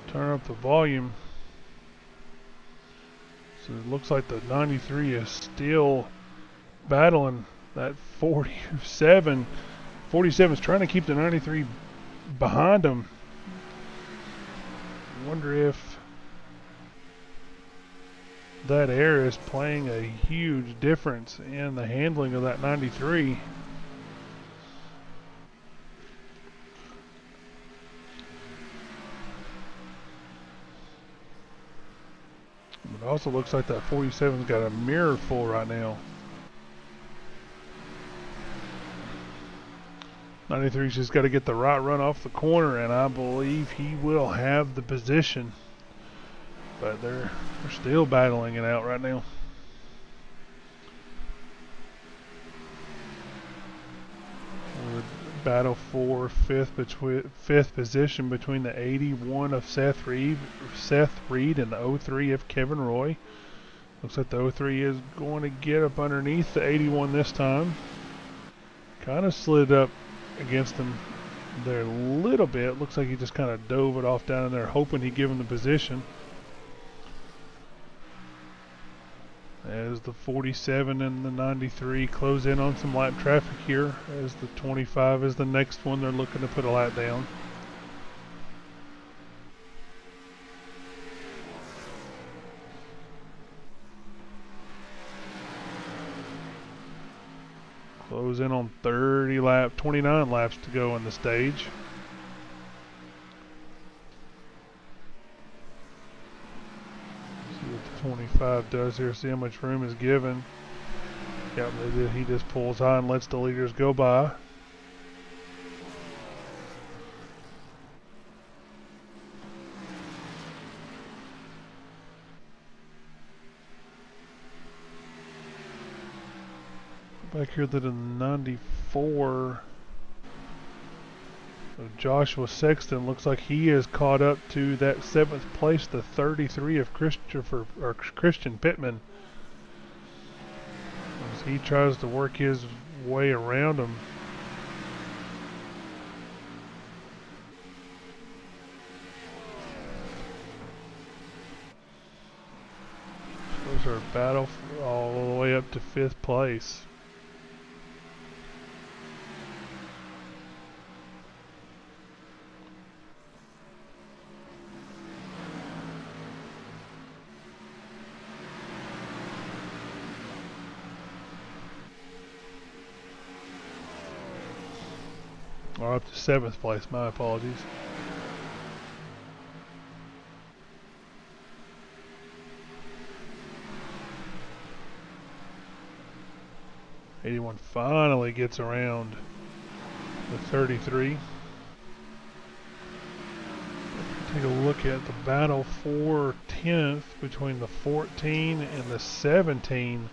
turn up the volume. So it looks like the 93 is still battling that 47. 47 is trying to keep the 93 behind them. I wonder if that air is playing a huge difference in the handling of that 93. But it also looks like that 47's got a mirror full right now. 93's just got to get the right run off the corner, and I believe he will have the position. But they're still battling it out right now. Battle for fifth position between the 81 of Seth Reed and the 03 of Kevin Roy. Looks like the 03 is going to get up underneath the 81 this time. Kind of slid up against him there a little bit. Looks like he just kind of dove it off down in there, hoping he'd give him the position. As the 47 and the 93 close in on some lap traffic here, as the 25 is the next one they're looking to put a lap down. Close in on 29 laps to go in the stage. See what the 25 does here, see how much room is given. Yep, he just pulls high and lets the leaders go by. Back here to the 94. So Joshua Sexton looks like he is caught up to that 7th place, the 33 of Christian Pittman. As he tries to work his way around him. Those are a battle all the way up to 5th place. Or up to 7th place, my apologies. '81 finally gets around the 33. Take a look at the battle for 10th between the 14 and the 17.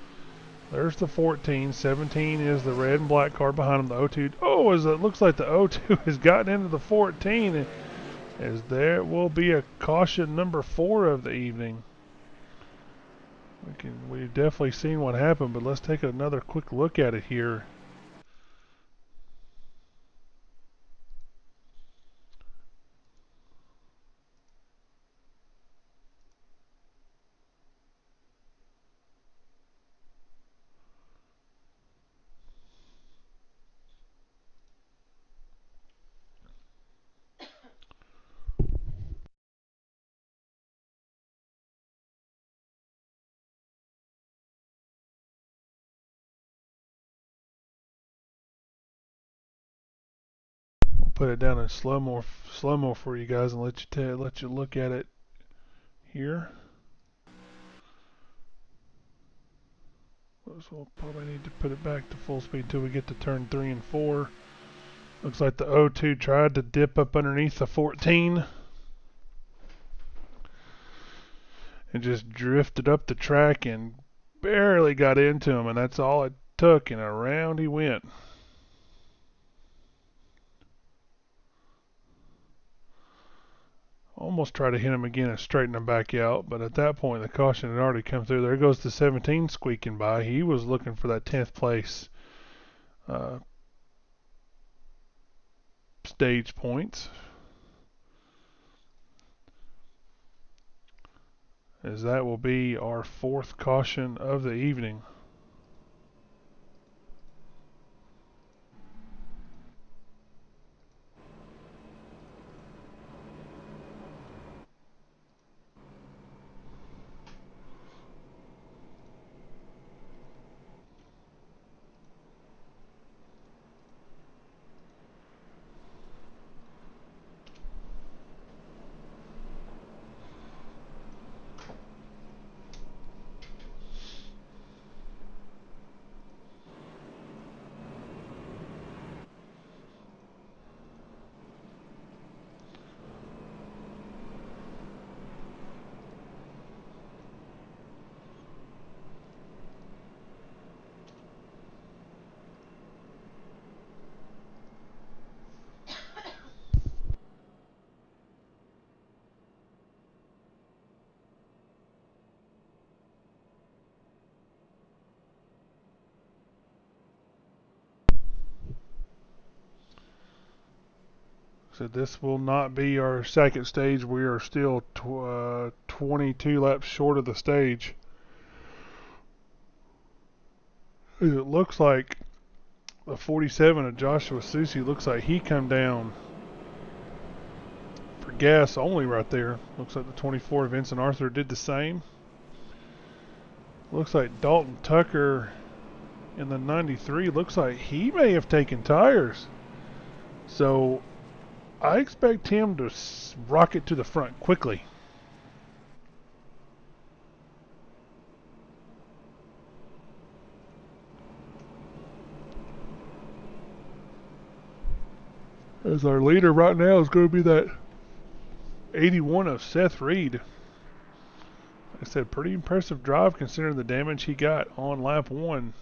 There's the 14. 17 is the red and black car behind him. The 02. Oh, it looks like the 02 has gotten into the 14. As there will be a caution number 4 of the evening. We've definitely seen what happened, but let's take another quick look at it here. Put it down in slow-mo for you guys and let you look at it here. So we'll probably need to put it back to full speed until we get to turn 3 and 4. Looks like the 02 tried to dip up underneath the 14 and just drifted up the track and barely got into him, and that's all it took, and around he went. Almost tried to hit him again and straighten him back out, but at that point the caution had already come through. There goes the 17 squeaking by. He was looking for that 10th place uh, stage points, as that will be our fourth caution of the evening. So this will not be our second stage. We are still 22 laps short of the stage. It looks like the 47 of Joshua Susi looks like he come down for gas only right there. Looks like the 24 of Vincent Arthur did the same. Looks like Dalton Tucker in the 93 looks like he may have taken tires. So I expect him to rocket to the front quickly. As our leader right now is going to be that 81 of Seth Reed. Like I said, pretty impressive drive considering the damage he got on lap 1.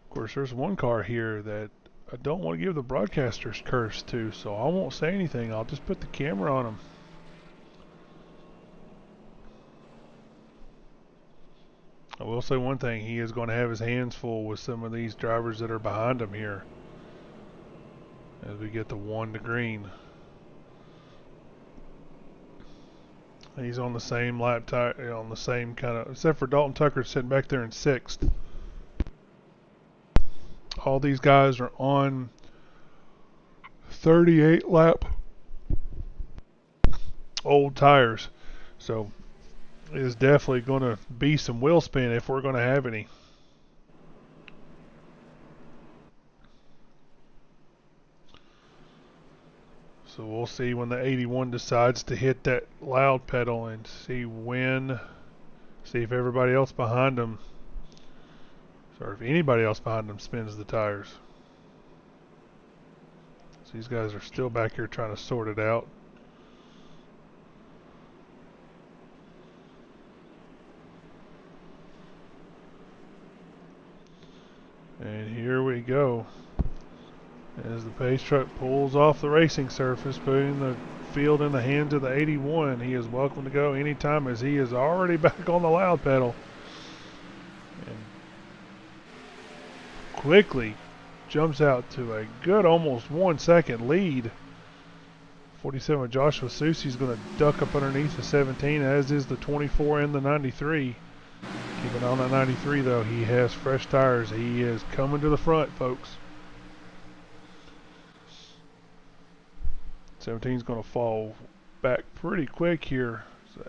Of course, there's one car here that I don't want to give the broadcaster's curse to, so I won't say anything. I'll just put the camera on him. I will say one thing, he is going to have his hands full with some of these drivers that are behind him here as we get the 1 to green. He's on the same lap tire, on the same kind of, except for Dalton Tucker sitting back there in 6th. All these guys are on 38 lap old tires, so it is definitely going to be some wheel spin if we're going to have any. So we'll see when the 81 decides to hit that loud pedal and see if everybody else behind them, or if anybody else behind them spins the tires. So these guys are still back here trying to sort it out. And here we go. As the pace truck pulls off the racing surface, putting the field in the hands of the 81. He is welcome to go anytime as he is already back on the loud pedal. And quickly jumps out to a good almost 1 second lead. 47 Joshua Susi is going to duck up underneath the 17, as is the 24 and the 93. Keeping on that 93 though, he has fresh tires. He is coming to the front, folks. 17 is going to fall back pretty quick here. So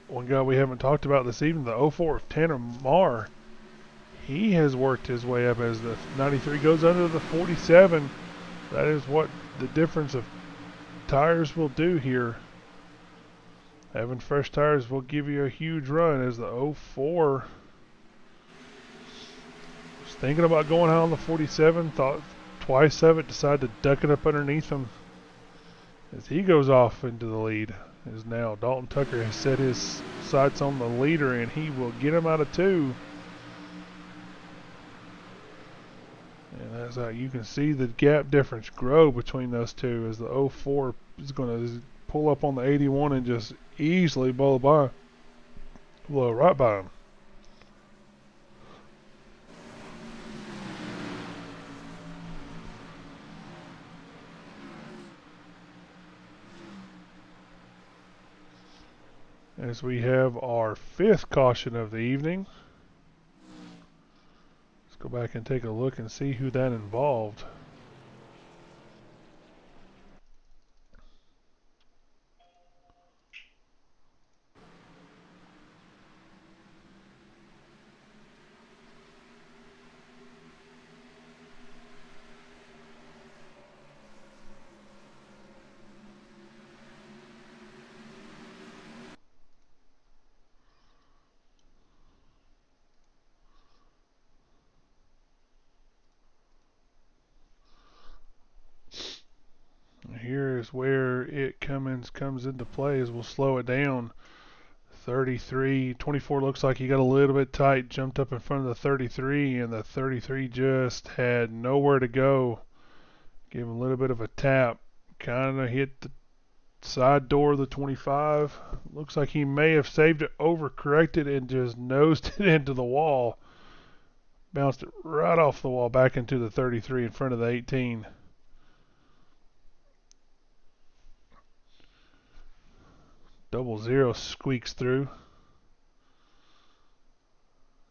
one guy we haven't talked about this evening, the 04 of Tanner Marr. He has worked his way up as the 93 goes under the 47. That is what the difference of tires will do here. Having fresh tires will give you a huge run, as the 04 was thinking about going out on the 47, thought twice of it, decided to duck it up underneath him as he goes off into the lead. As now Dalton Tucker has set his sights on the leader, and he will get him out of 2. And that's how you can see the gap difference grow between those two, as the 04 is going to pull up on the 81 and just easily blow right by him. as we have our 5th caution of the evening. Let's go back and take a look and see who that involved. Here is where it comes into play as we'll slow it down. 33, 24 looks like he got a little bit tight, jumped up in front of the 33, and the 33 just had nowhere to go. Gave him a little bit of a tap, kind of hit the side door of the 25. Looks like he may have saved it, overcorrected, and just nosed it into the wall. Bounced it right off the wall back into the 33 in front of the 18. Double zero squeaks through.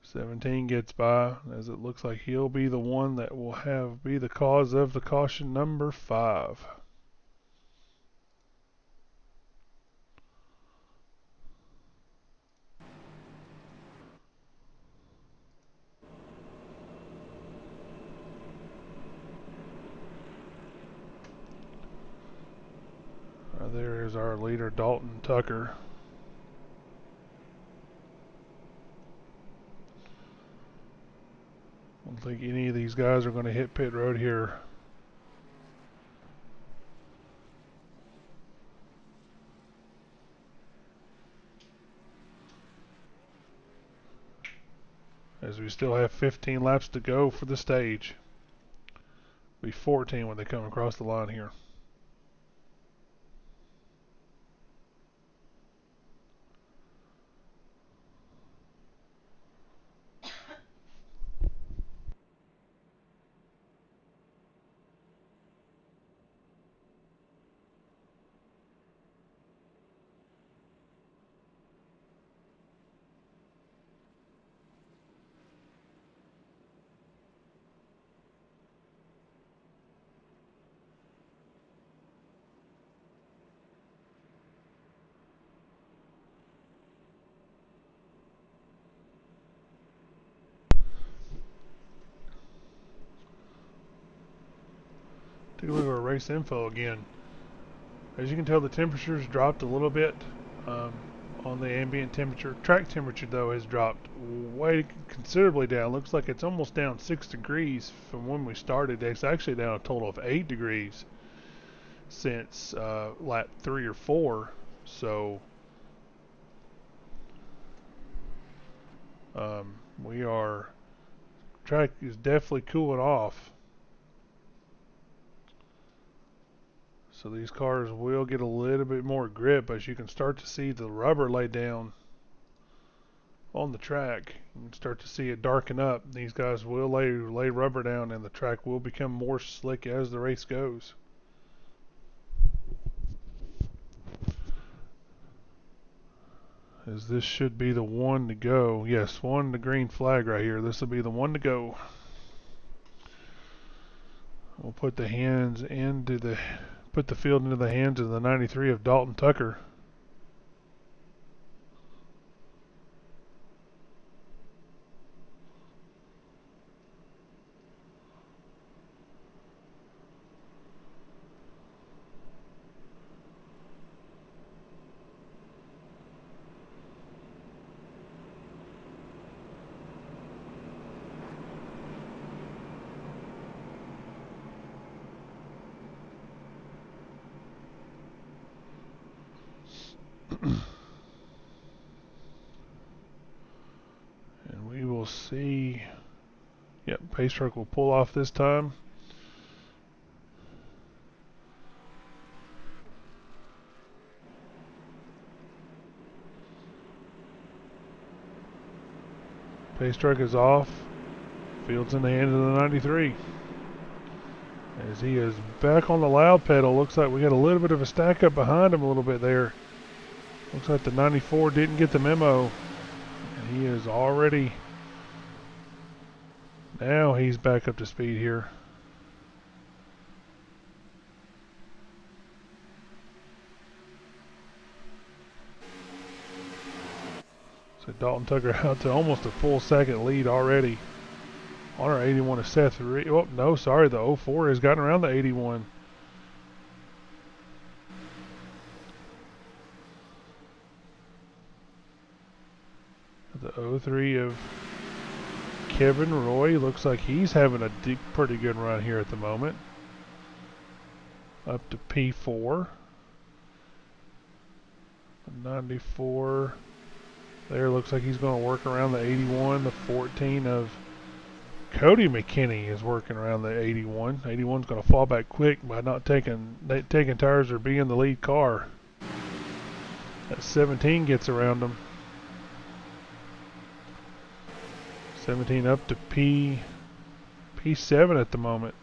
17 gets by, as it looks like he'll be the one that will be the cause of the caution number 5. There is our leader, Dalton Tucker. I don't think any of these guys are going to hit pit road here. As we still have 15 laps to go for the stage. Be 14 when they come across the line here. Take a look at our race info again. As you can tell, the temperature's dropped a little bit on the ambient temperature. Track temperature, though, has dropped way considerably down. Looks like it's almost down 6 degrees from when we started. It's actually down a total of 8 degrees since lap 3 or 4. So track is definitely cooling off. So these cars will get a little bit more grip as you can start to see the rubber lay down on the track. You can start to see it darken up. These guys will lay rubber down and the track will become more slick as the race goes. As this should be the one to go. Yes, the green flag right here. This will be the one to go. We'll put the field into the hands of the 93 of Dalton Tucker. And we will see. Yep, pace truck will pull off this time. Pace truck is off. Field's in the hands of the 93. As he is back on the loud pedal. Looks like we got a little bit of a stack up behind him a little bit there. Looks like the 94 didn't get the memo. And he is already... Now he's back up to speed here. So Dalton Tucker out to almost a full second lead already. On our 81 is Seth Reed. Oh, no, sorry. The 04 has gotten around the 81. The 03 of Kevin Roy. Looks like he's having a pretty good run here at the moment. Up to P4. The 94. There looks like he's going to work around the 81. The 14 of Cody McKinney is working around the 81. 81's going to fall back quick by not taking tires or being the lead car. That 17 gets around him. 17 up to P7 at the moment.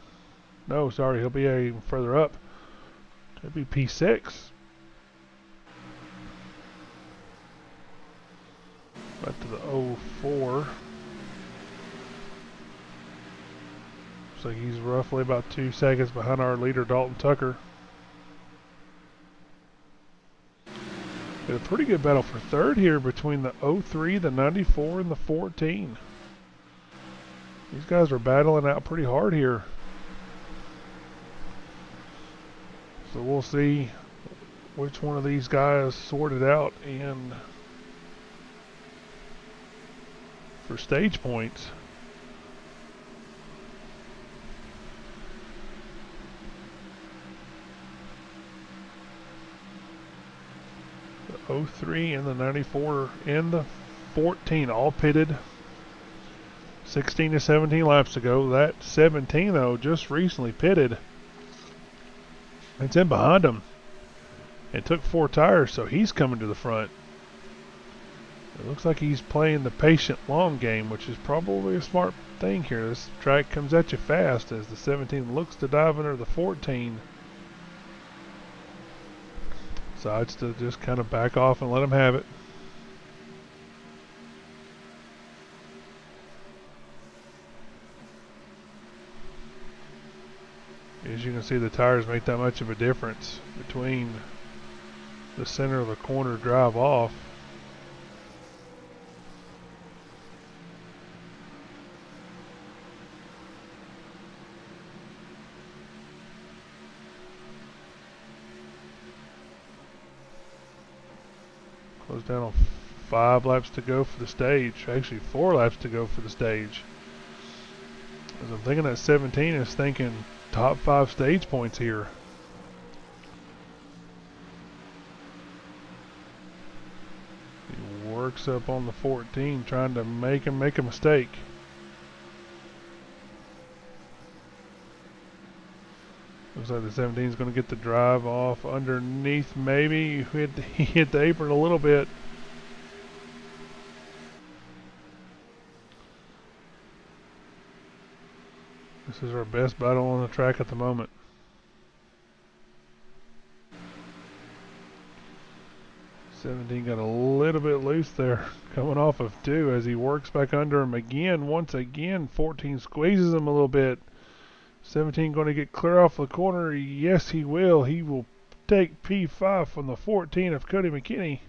No, sorry, he'll be even further up. It'll be P6. Back to the 04. Looks like he's roughly about 2 seconds behind our leader, Dalton Tucker. Got a pretty good battle for third here between the 03, the 94, and the 14. These guys are battling out pretty hard here. So we'll see which one of these guys sorted out and for stage points. The 03 and the 94 and the 14 all pitted 16 to 17 laps ago. That 17 though just recently pitted. It's in behind him. It took 4 tires, so he's coming to the front. It looks like he's playing the patient long game, which is probably a smart thing here. This track comes at you fast as the 17 looks to dive under the 14. Decides to just kind of back off and let him have it. As you can see, the tires make that much of a difference between the center of the corner drive off. Close down on 5 laps to go for the stage. Actually 4 laps to go for the stage. As I'm thinking that 17 is thinking top 5 stage points here. He works up on the 14 trying to make him make a mistake. Looks like the 17 is going to get the drive off underneath maybe. He hit the apron a little bit. This is our best battle on the track at the moment. '17 got a little bit loose there, coming off of 2 as he works back under him again. Once again, 14 squeezes him a little bit. 17 going to get clear off the corner. Yes, he will. He will take P5 from the 14 of Cody McKinney.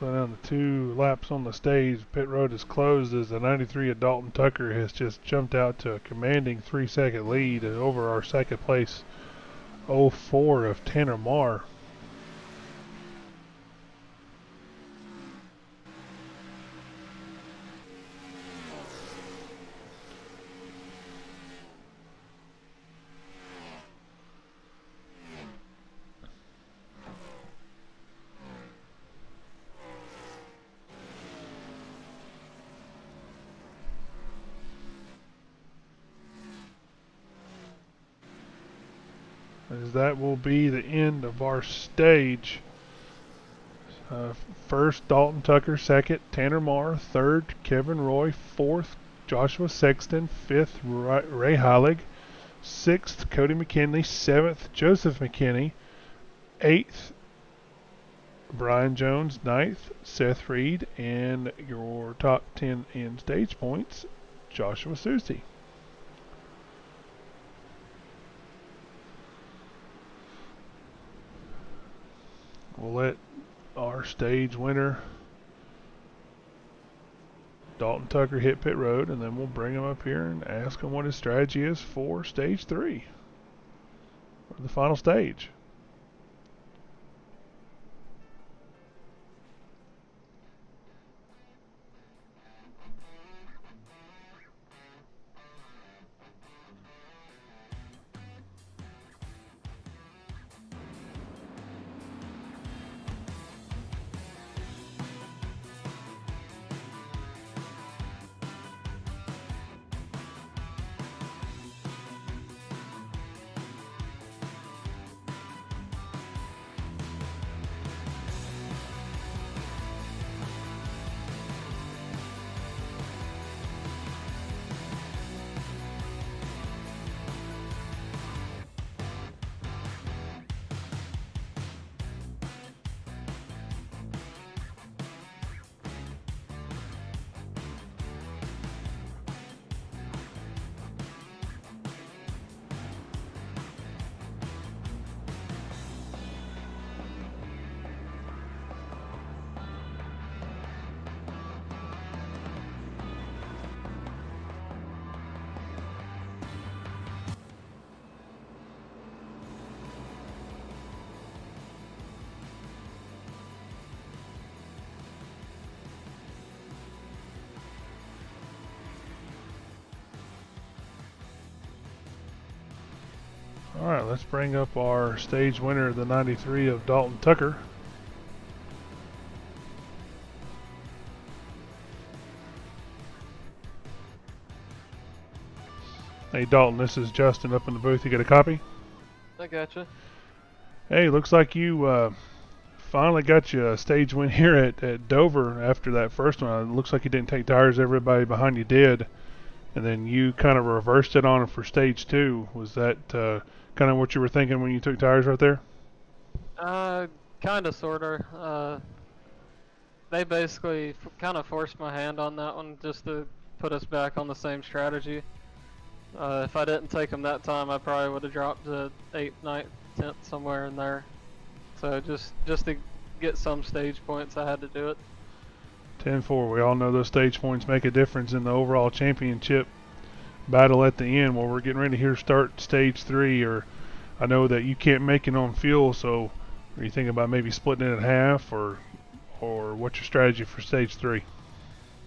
Down to 2 laps on the stage. Pit road is closed as the 93 of Dalton Tucker has just jumped out to a commanding 3-second lead over our second place 04 of Tanner Marr. As that will be the end of our stage. Uh, First, Dalton Tucker. Second, Tanner Marr. Third, Kevin Roy. Fourth, Joshua Sexton. Fifth, Ray Heilig. Sixth, Cody McKinley. Seventh, Joseph McKinney. Eighth, Brian Jones. Ninth, Seth Reed. And your top 10 in stage points, Joshua Susie. We'll let our stage winner, Dalton Tucker, hit pit road, and then we'll bring him up here and ask him what his strategy is for stage 3, or the final stage. Alright, let's bring up our stage winner, the 93 of Dalton Tucker. Hey Dalton, this is Justin up in the booth. You get a copy? I gotcha. Hey, looks like you finally got you a stage win here at Dover after that first one. It looks like you didn't take tires, everybody behind you did. And then you kind of reversed it on them for stage 2. Was that kind of what you were thinking when you took tires right there? Kinda, sorta. They basically kind of forced my hand on that one just to put us back on the same strategy. If I didn't take them that time, I probably would have dropped to 8th, 9th, 10th, somewhere in there. So just to get some stage points, I had to do it. 10-4. We all know those stage points make a difference in the overall championship battle at the end. Well, we're getting ready here to start stage 3, or I know that you can't make it on fuel, so are you thinking about maybe splitting it in half, or what's your strategy for stage 3?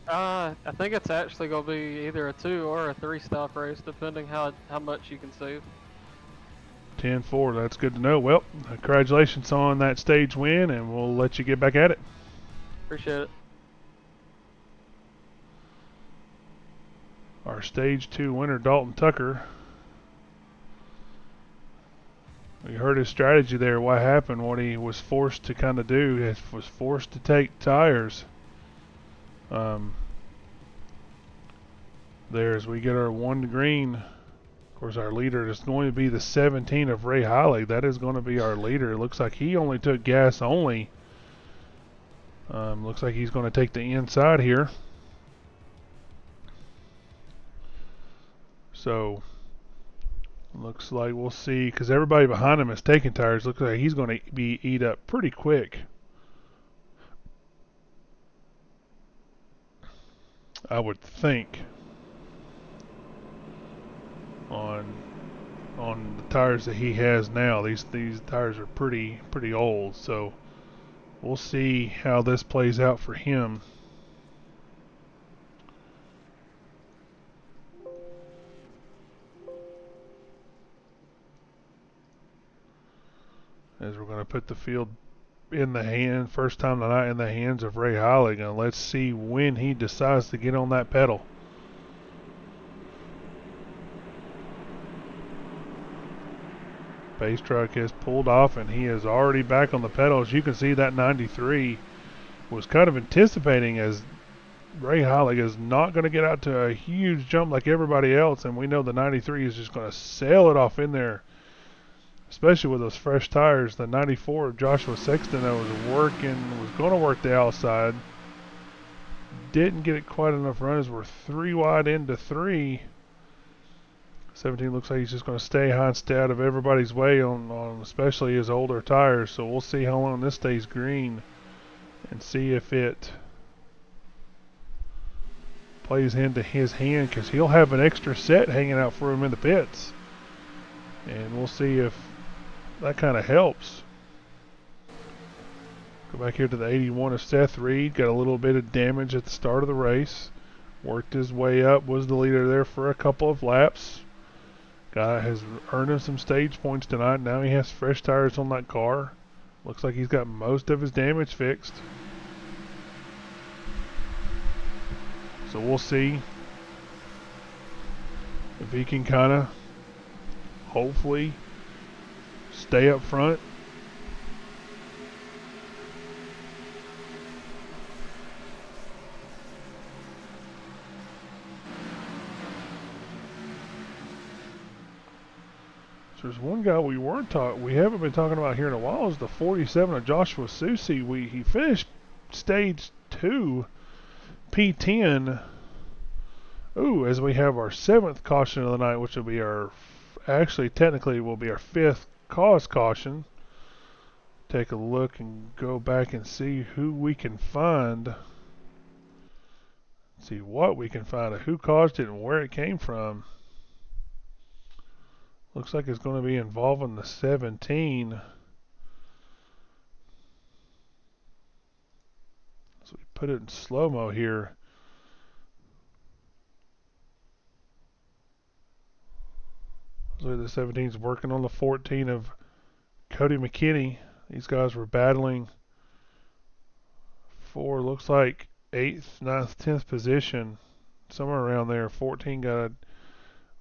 I think it's actually going to be either a 2 or a 3 stop race, depending how much you can save. 10-4, that's good to know. Well, congratulations on that stage win, and we'll let you get back at it. Appreciate it. Our stage 2 winner, Dalton Tucker. We heard his strategy there, what happened, what he was forced to kind of do. He was forced to take tires. There, as we get our 1 to green. Of course, our leader is going to be the 17 of Ray Heilig. That is going to be our leader. It looks like he only took gas only. Looks like he's going to take the inside here. So, looks like we'll see, because everybody behind him is taking tires. Looks like he's going to be eat up pretty quick. I would think on the tires that he has now. These tires are pretty old, so we'll see how this plays out for him. As we're going to put the field in the hand, first time tonight, in the hands of Ray Heilig, and let's see when he decides to get on that pedal. Base truck has pulled off, and he is already back on the pedals. You can see that 93 was kind of anticipating, as Ray Hollig is not going to get out to a huge jump like everybody else, and we know the 93 is just going to sail it off in there, especially with those fresh tires. The 94 of Joshua Sexton that was going to work the outside, didn't get it quite enough run as we're 3 wide into 3. 17 looks like he's just going to stay high and stay out of everybody's way on especially his older tires. So we'll see how long this stays green and see if it plays into his hand, because he'll have an extra set hanging out for him in the pits. And we'll see if that kind of helps. Go back here to the 81 of Seth Reed. Got a little bit of damage at the start of the race. Worked his way up. Was the leader there for a couple of laps. Guy has earned him some stage points tonight. Now he has fresh tires on that car. Looks like he's got most of his damage fixed. So we'll see if he can kind of hopefully stay up front. There's one guy we haven't been talking about here in a while, is the 47 of Joshua Susi. He finished stage 2, P10. Ooh, as we have our 7th caution of the night, which will be technically will be our 5th cause caution. Take a look and go back and see who we can find. See what we can find, who caused it and where it came from. Looks like it's going to be involving the 17. So we put it in slow-mo here. So the 17's working on the 14 of Cody McKinney. These guys were battling for, looks like, 8th, 9th, 10th position. Somewhere around there. 14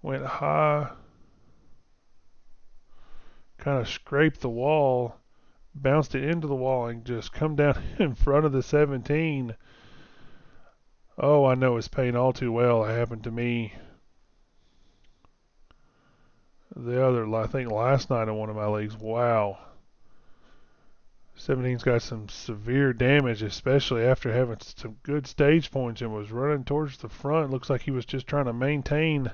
went high. Kind of scraped the wall, bounced it into the wall, and just come down in front of the 17. Oh, I know it's paying all too well. It happened to me I think last night in one of my leagues. Wow. 17's got some severe damage, especially after having some good stage points and was running towards the front. Looks like he was just trying to maintain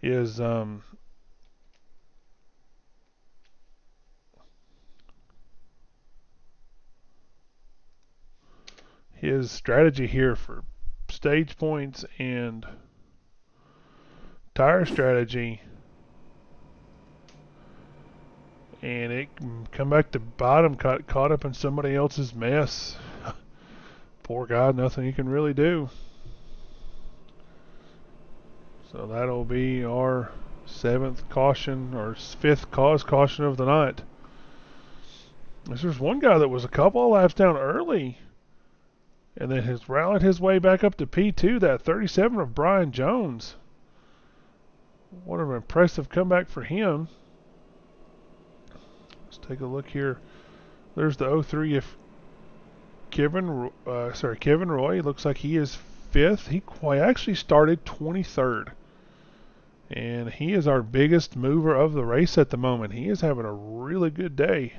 his strategy here for stage points and tire strategy, and it come back to bottom, caught up in somebody else's mess. Poor guy, nothing he can really do. So that'll be our 7th caution, or 5th cause caution of the night. There's one guy that was a couple of laps down early and then has rallied his way back up to P2, that 37 of Brian Jones. What an impressive comeback for him. Let's take a look here. There's the 03 of Kevin Roy. Looks like he is 5th. He actually started 23rd. And he is our biggest mover of the race at the moment. He is having a really good day.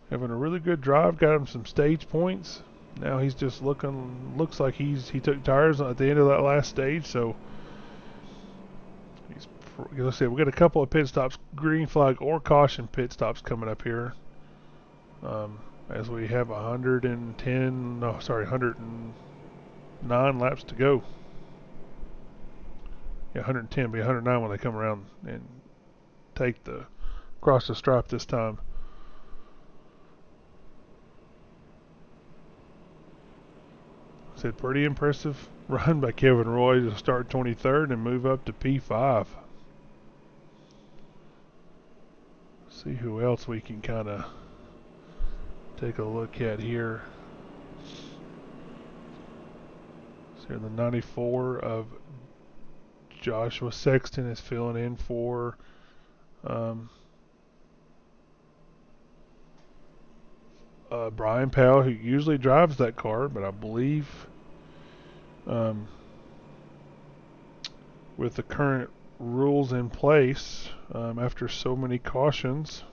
Having a really good drive. Got him some stage points. Now he's just looks like he took tires at the end of that last stage. So let's see, we got a couple of pit stops, green flag or caution pit stops coming up here. As we have 109 laps to go. Yeah, 110, be 109 when they come around and cross the stripe this time. Said pretty impressive run by Kevin Roy to start 23rd and move up to P5. See who else we can kind of take a look at here. So the 94 of Joshua Sexton is filling in for Um, Brian Powell, who usually drives that car, but I believe um, with the current rules in place, after so many cautions,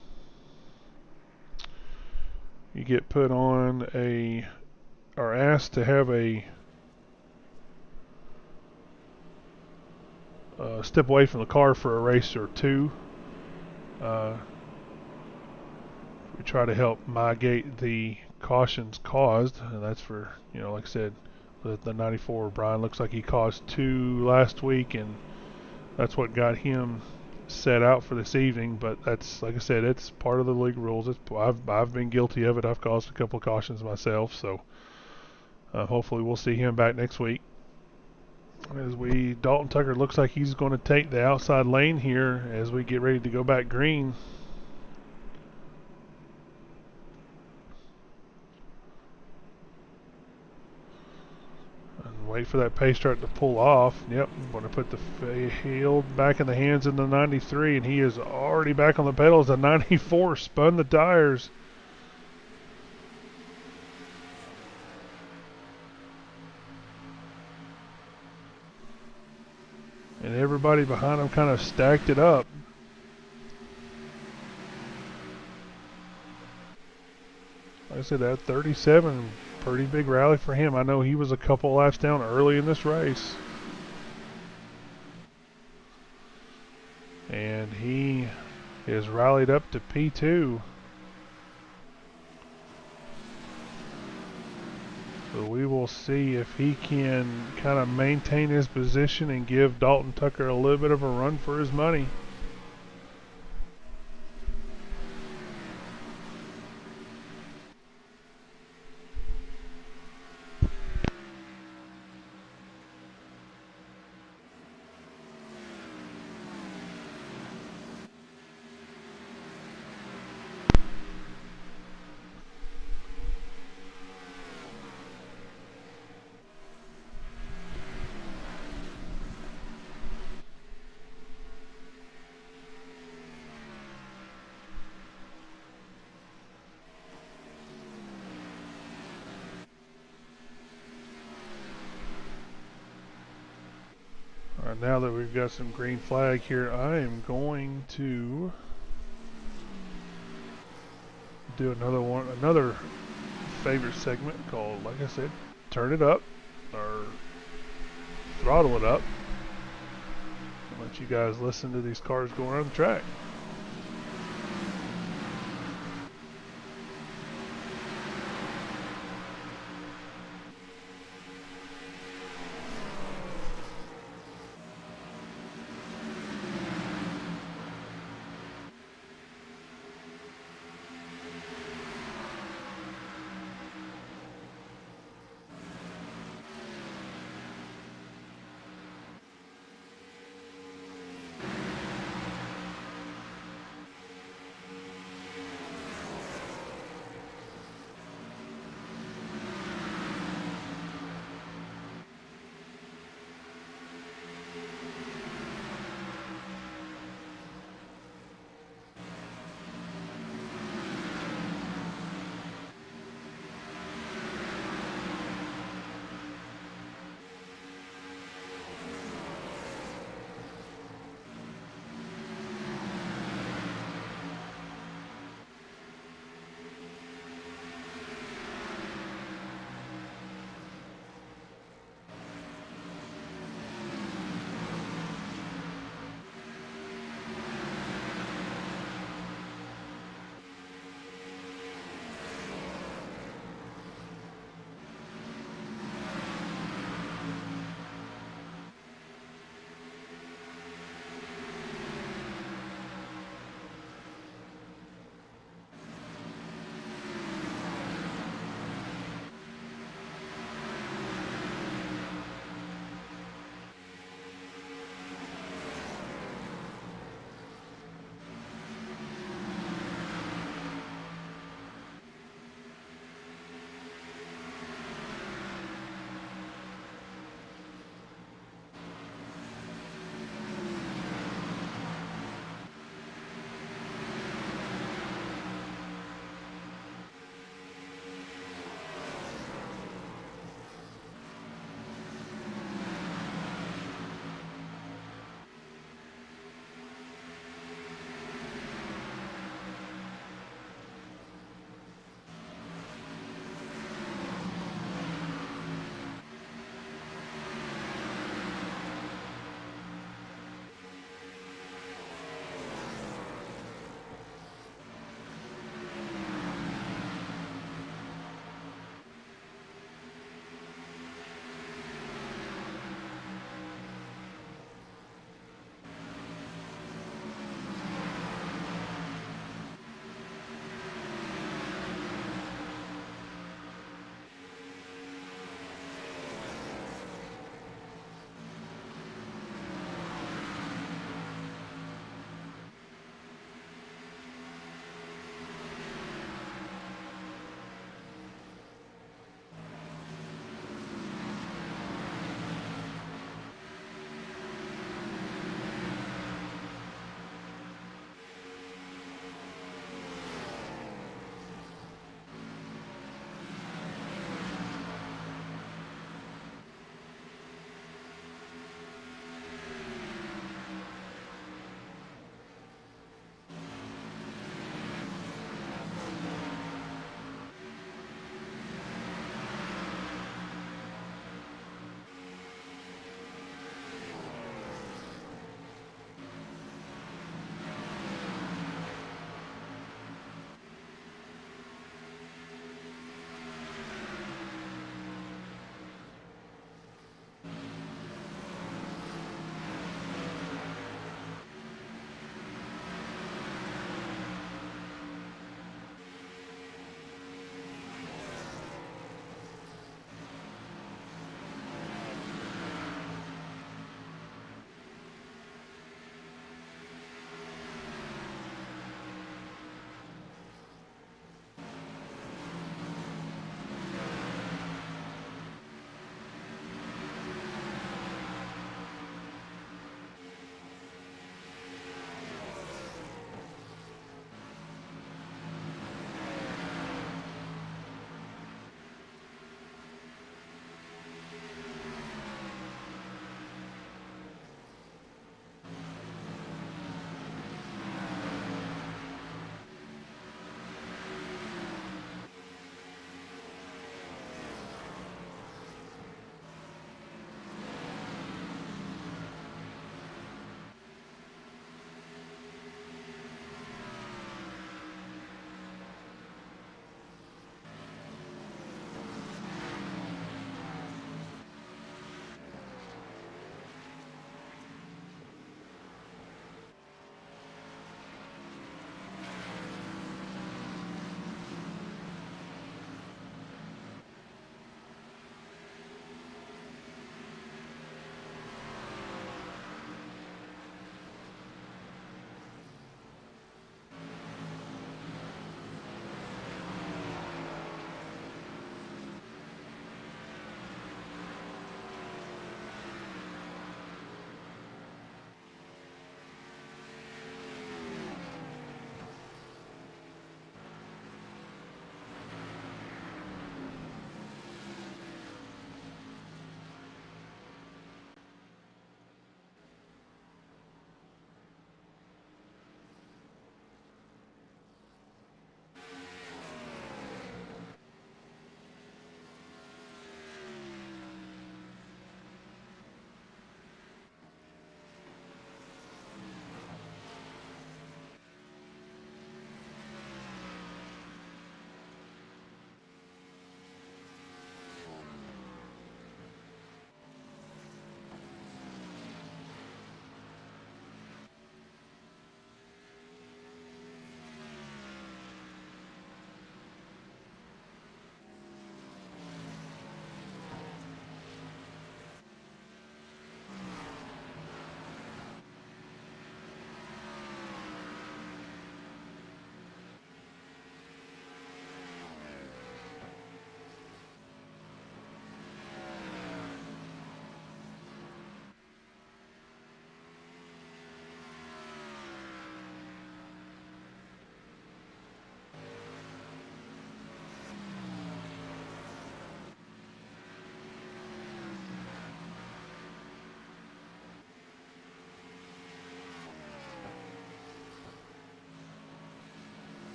you get put on or asked to have a step away from the car for a race or two. We try to help mitigate the cautions caused, and that's for, like I said, the 94 Brian looks like he caused 2 last week, and that's what got him set out for this evening. But that's, like I said, it's part of the league rules. I've been guilty of it. I've caused a couple of cautions myself, so hopefully we'll see him back next week. Dalton Tucker looks like he's going to take the outside lane here as we get ready to go back green. And wait for that pace start to pull off. Yep, I'm going to put the field back in the hands of the 93, and he is already back on the pedals. The 94 spun the tires. And everybody behind him kind of stacked it up. Like I said, that 37, pretty big rally for him. I know he was a couple laps down early in this race. And he is rallied up to P2. So we will see if he can kind of maintain his position and give Dalton Tucker a little bit of a run for his money. Alright, now that we've got some green flag here, I am going to do another favorite segment called, like I said, Turn It Up, or Throttle It Up. I'll let you guys listen to these cars going around the track.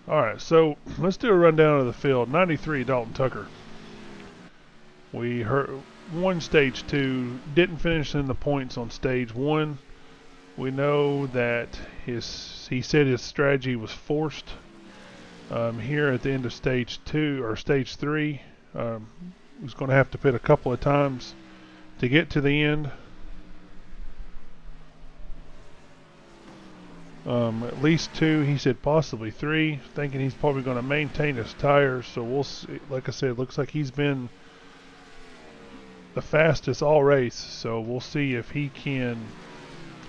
Alright, so let's do a rundown of the field. 93, Dalton Tucker. We heard one stage 2, didn't finish in the points on stage 1. We know that he said his strategy was forced here at the end of stage 2 or stage 3. He was going to have to pit a couple of times to get to the end. At least 2, he said possibly 3, thinking he's probably going to maintain his tires. So we'll see. Like I said, it looks like he's been the fastest all race. So we'll see if he can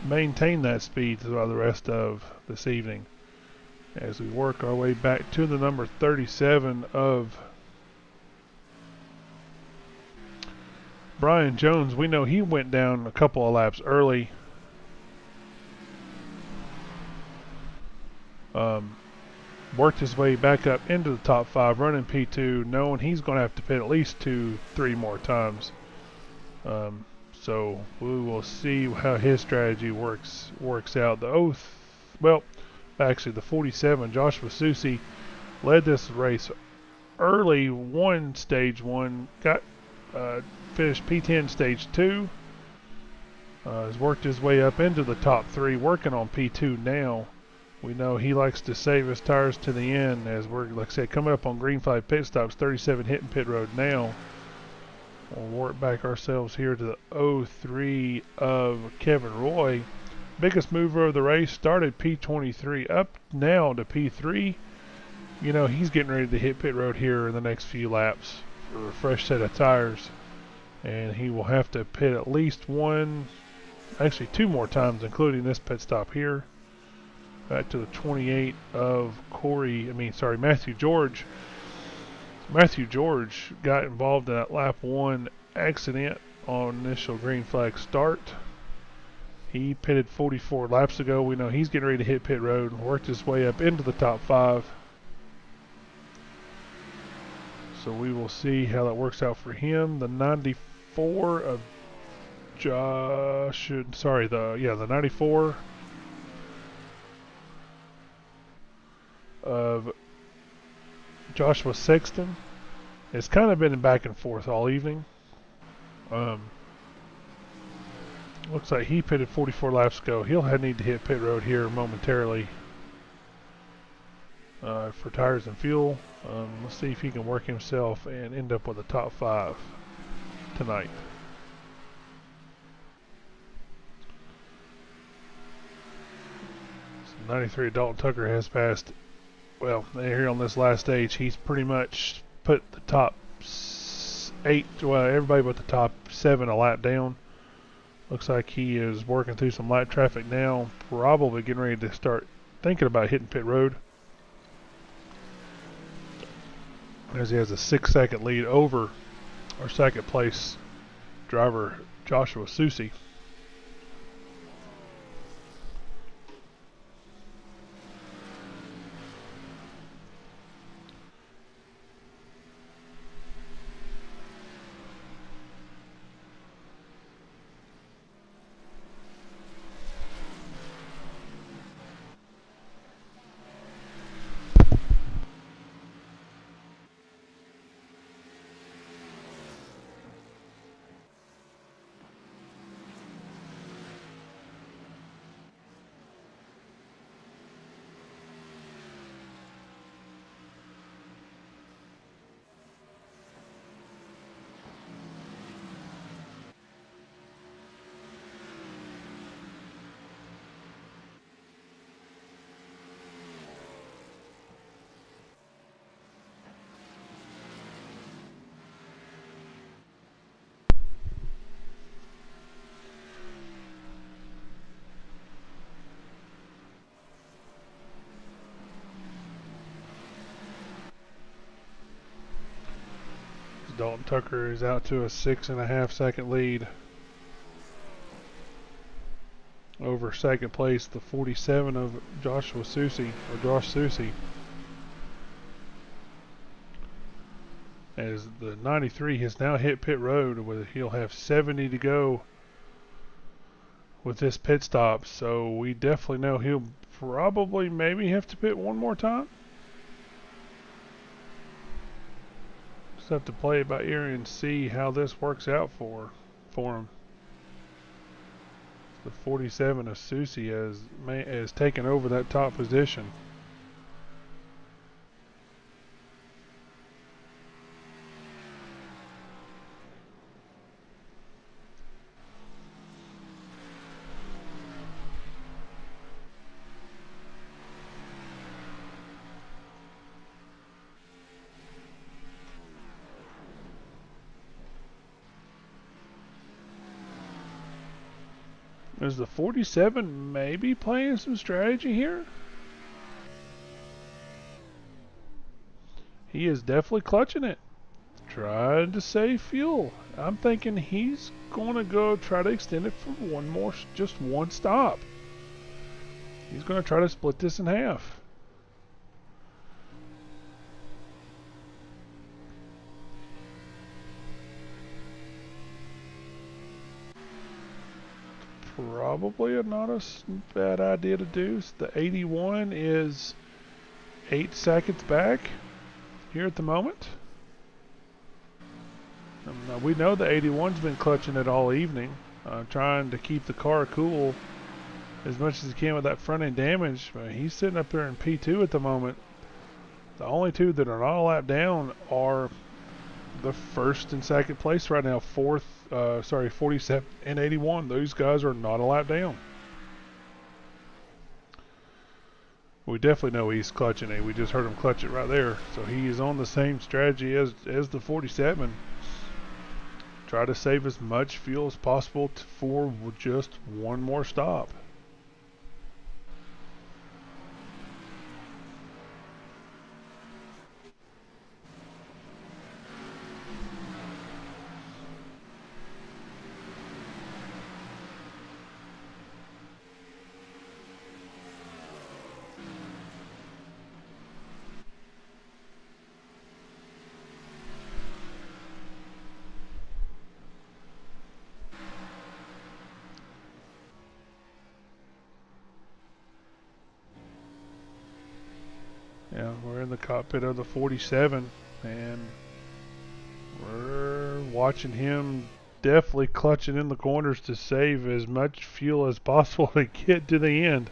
maintain that speed throughout the rest of this evening as we work our way back to the number 37 of Brian Jones. We know he went down a couple of laps early. Worked his way back up into the top 5, running P2, knowing he's going to have to pit at least 2-3 more times. So we will see how his strategy works out. The 47, Joshua Susi, led this race early. Won stage 1, got finished P10 stage 2. Has worked his way up into the top 3, working on P2 now. We know he likes to save his tires to the end as we're, like I said, coming up on green flag pit stops, 37 hitting pit road now. We'll work back ourselves here to the 03 of Kevin Roy. Biggest mover of the race, started P23 up now to P3. You know, he's getting ready to hit pit road here in the next few laps for a fresh set of tires. And he will have to pit at least 2 more times, including this pit stop here. Back to the 28 of Matthew George. Matthew George got involved in that lap 1 accident on initial green flag start. He pitted 44 laps ago. We know he's getting ready to hit pit road and worked his way up into the top 5. So we will see how that works out for him. The 94 of the 94 of Joshua Sexton. It's kind of been back and forth all evening. Looks like he pitted 44 laps ago. He'll need to hit pit road here momentarily for tires and fuel. Let's see if he can work himself and end up with a top 5 tonight. So 93 Dalton Tucker has passed. Well, here on this last stage, he's pretty much put the top 8, everybody but the top 7 a lap down. Looks like he is working through some light traffic now, probably getting ready to start thinking about hitting pit road. As he has a 6-second lead over our second place driver, Joshua Susi. Dalton Tucker is out to a 6.5-second lead over second place, the 47 of Joshua Susi, or Josh Susi. As the 93 has now hit pit road, with he'll have 70 to go with this pit stop. So we definitely know he'll probably maybe have to pit one more time. Just have to play it by ear and see how this works out for him. The 47 of Susie has taken over that top position. Is the 47 maybe playing some strategy here? He is definitely clutching it. Trying to save fuel. I'm thinking he's going to go try to extend it for just one stop. He's going to try to split this in half. Probably not a bad idea to do. The 81 is 8 seconds back here at the moment. Now we know the 81's been clutching it all evening, trying to keep the car cool as much as he can with that front end damage. But he's sitting up there in P2 at the moment. The only two that are not a lap down are the first and second place right now. 47 and 81. Those guys are not a lap down. We definitely know he's clutching it. We just heard him clutch it right there. So he is on the same strategy as the 47. Try to save as much fuel as possible for just one more stop. Yeah, we're in the cockpit of the 47, and we're watching him definitely clutching in the corners to save as much fuel as possible to get to the end,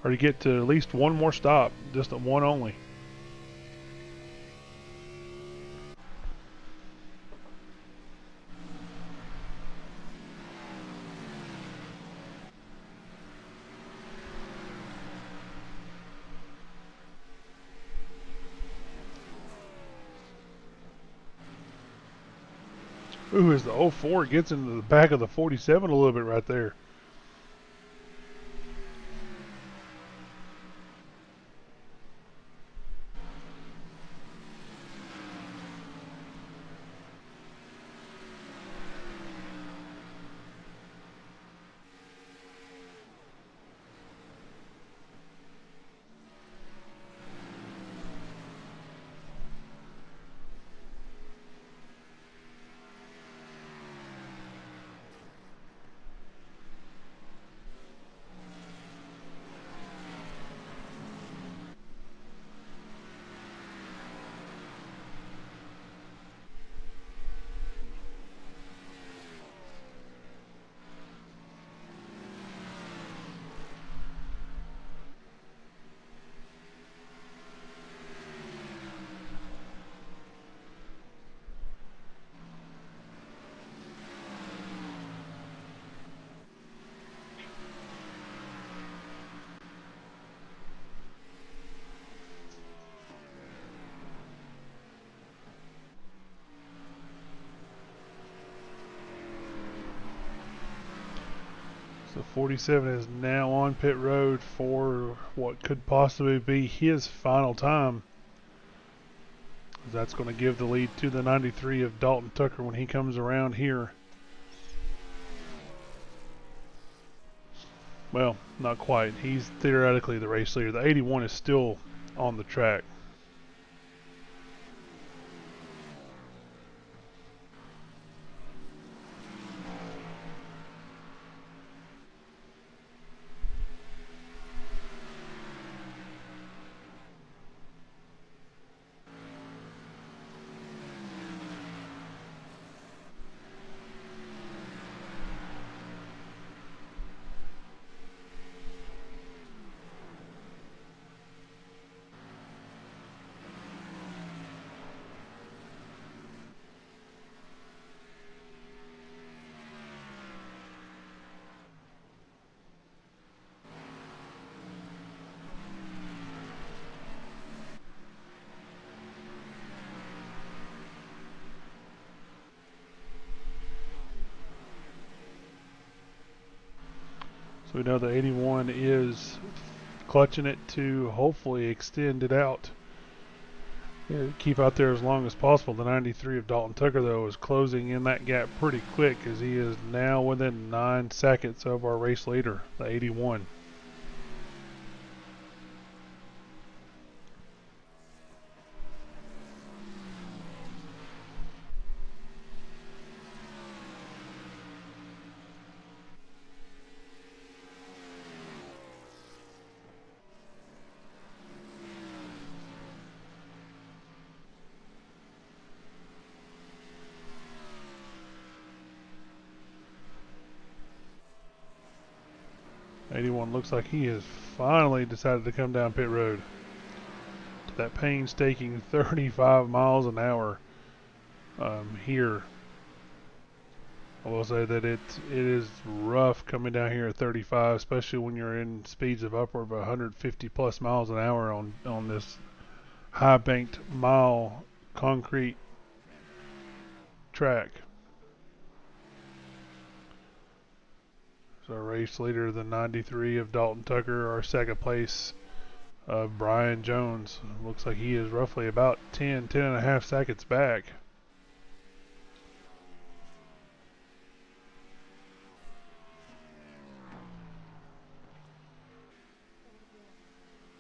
or to get to at least one more stop, just one only. Ooh, as the 04 gets into the back of the 47 a little bit right there. So 47 is now on pit road for what could possibly be his final time. That's going to give the lead to the 93 of Dalton Tucker when he comes around here. Well, not quite. He's theoretically the race leader. The 81 is still on the track. So we know the 81 is clutching it to hopefully extend it out. Yeah, keep out there as long as possible. The 93 of Dalton Tucker, though, is closing in that gap pretty quick as he is now within 9 seconds of our race leader, the 81. '81 looks like he has finally decided to come down pit road. That painstaking 35 miles an hour here. I will say that it is rough coming down here at 35, especially when you're in speeds of upward of 150 plus miles an hour on this high banked mile concrete track. So race leader, the 93 of Dalton Tucker, our second place of Brian Jones. Looks like he is roughly about 10 and a half seconds back.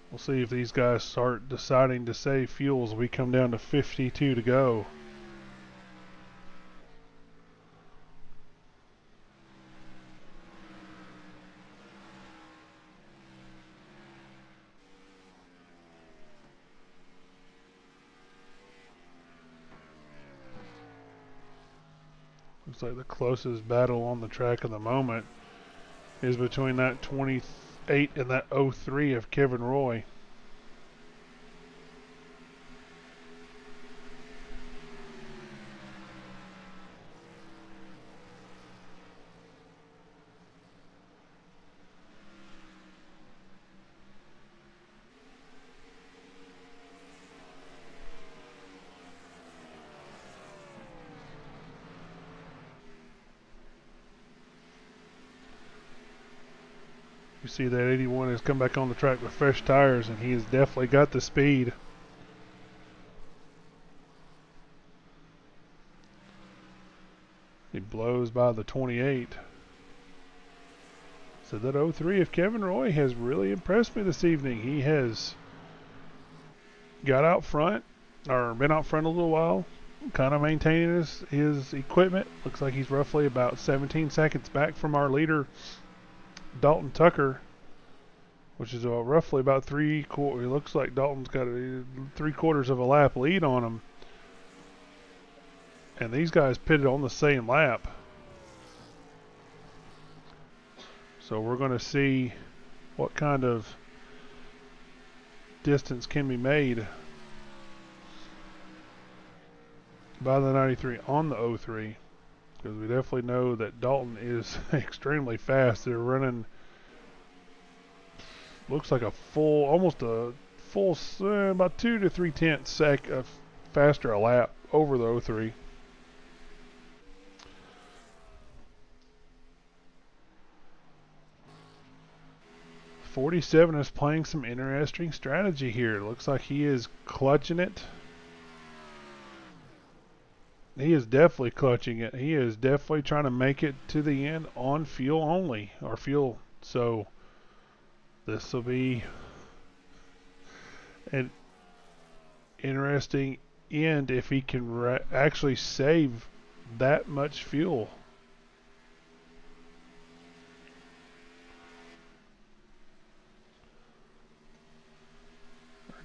We'll see if these guys start deciding to save fuel as we come down to 52 to go. Looks like the closest battle on the track at the moment is between that 28 and that 03 of Kevin Roy. You see that 81 has come back on the track with fresh tires, and he has definitely got the speed. He blows by the 28. So that 03 of Kevin Roy has really impressed me this evening. He has got out front, or been out front a little while, kind of maintaining his equipment. Looks like he's roughly about 17 seconds back from our leader, Dalton Tucker, which is roughly about it looks like Dalton's got a 3/4 of a lap lead on him. And these guys pitted on the same lap. So we're going to see what kind of distance can be made by the 93 on the 03. Because we definitely know that Dalton is extremely fast. They're running, looks like almost a full, about 2 to 3/10 faster a lap over the 03. '47 is playing some interesting strategy here. Looks like he is clutching it. He is definitely clutching it. He is definitely trying to make it to the end on fuel only, or fuel. So this will be an interesting end if he can actually save that much fuel.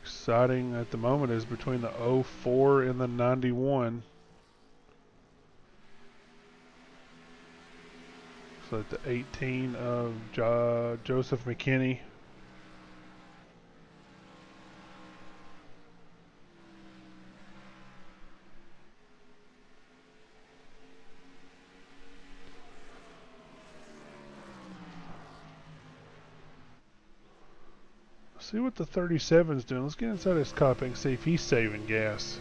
Exciting at the moment is between the 04 and the 91. So at the 18 of Joseph McKinney. See what the 37's doing. Let's get inside his cockpit and see if he's saving gas.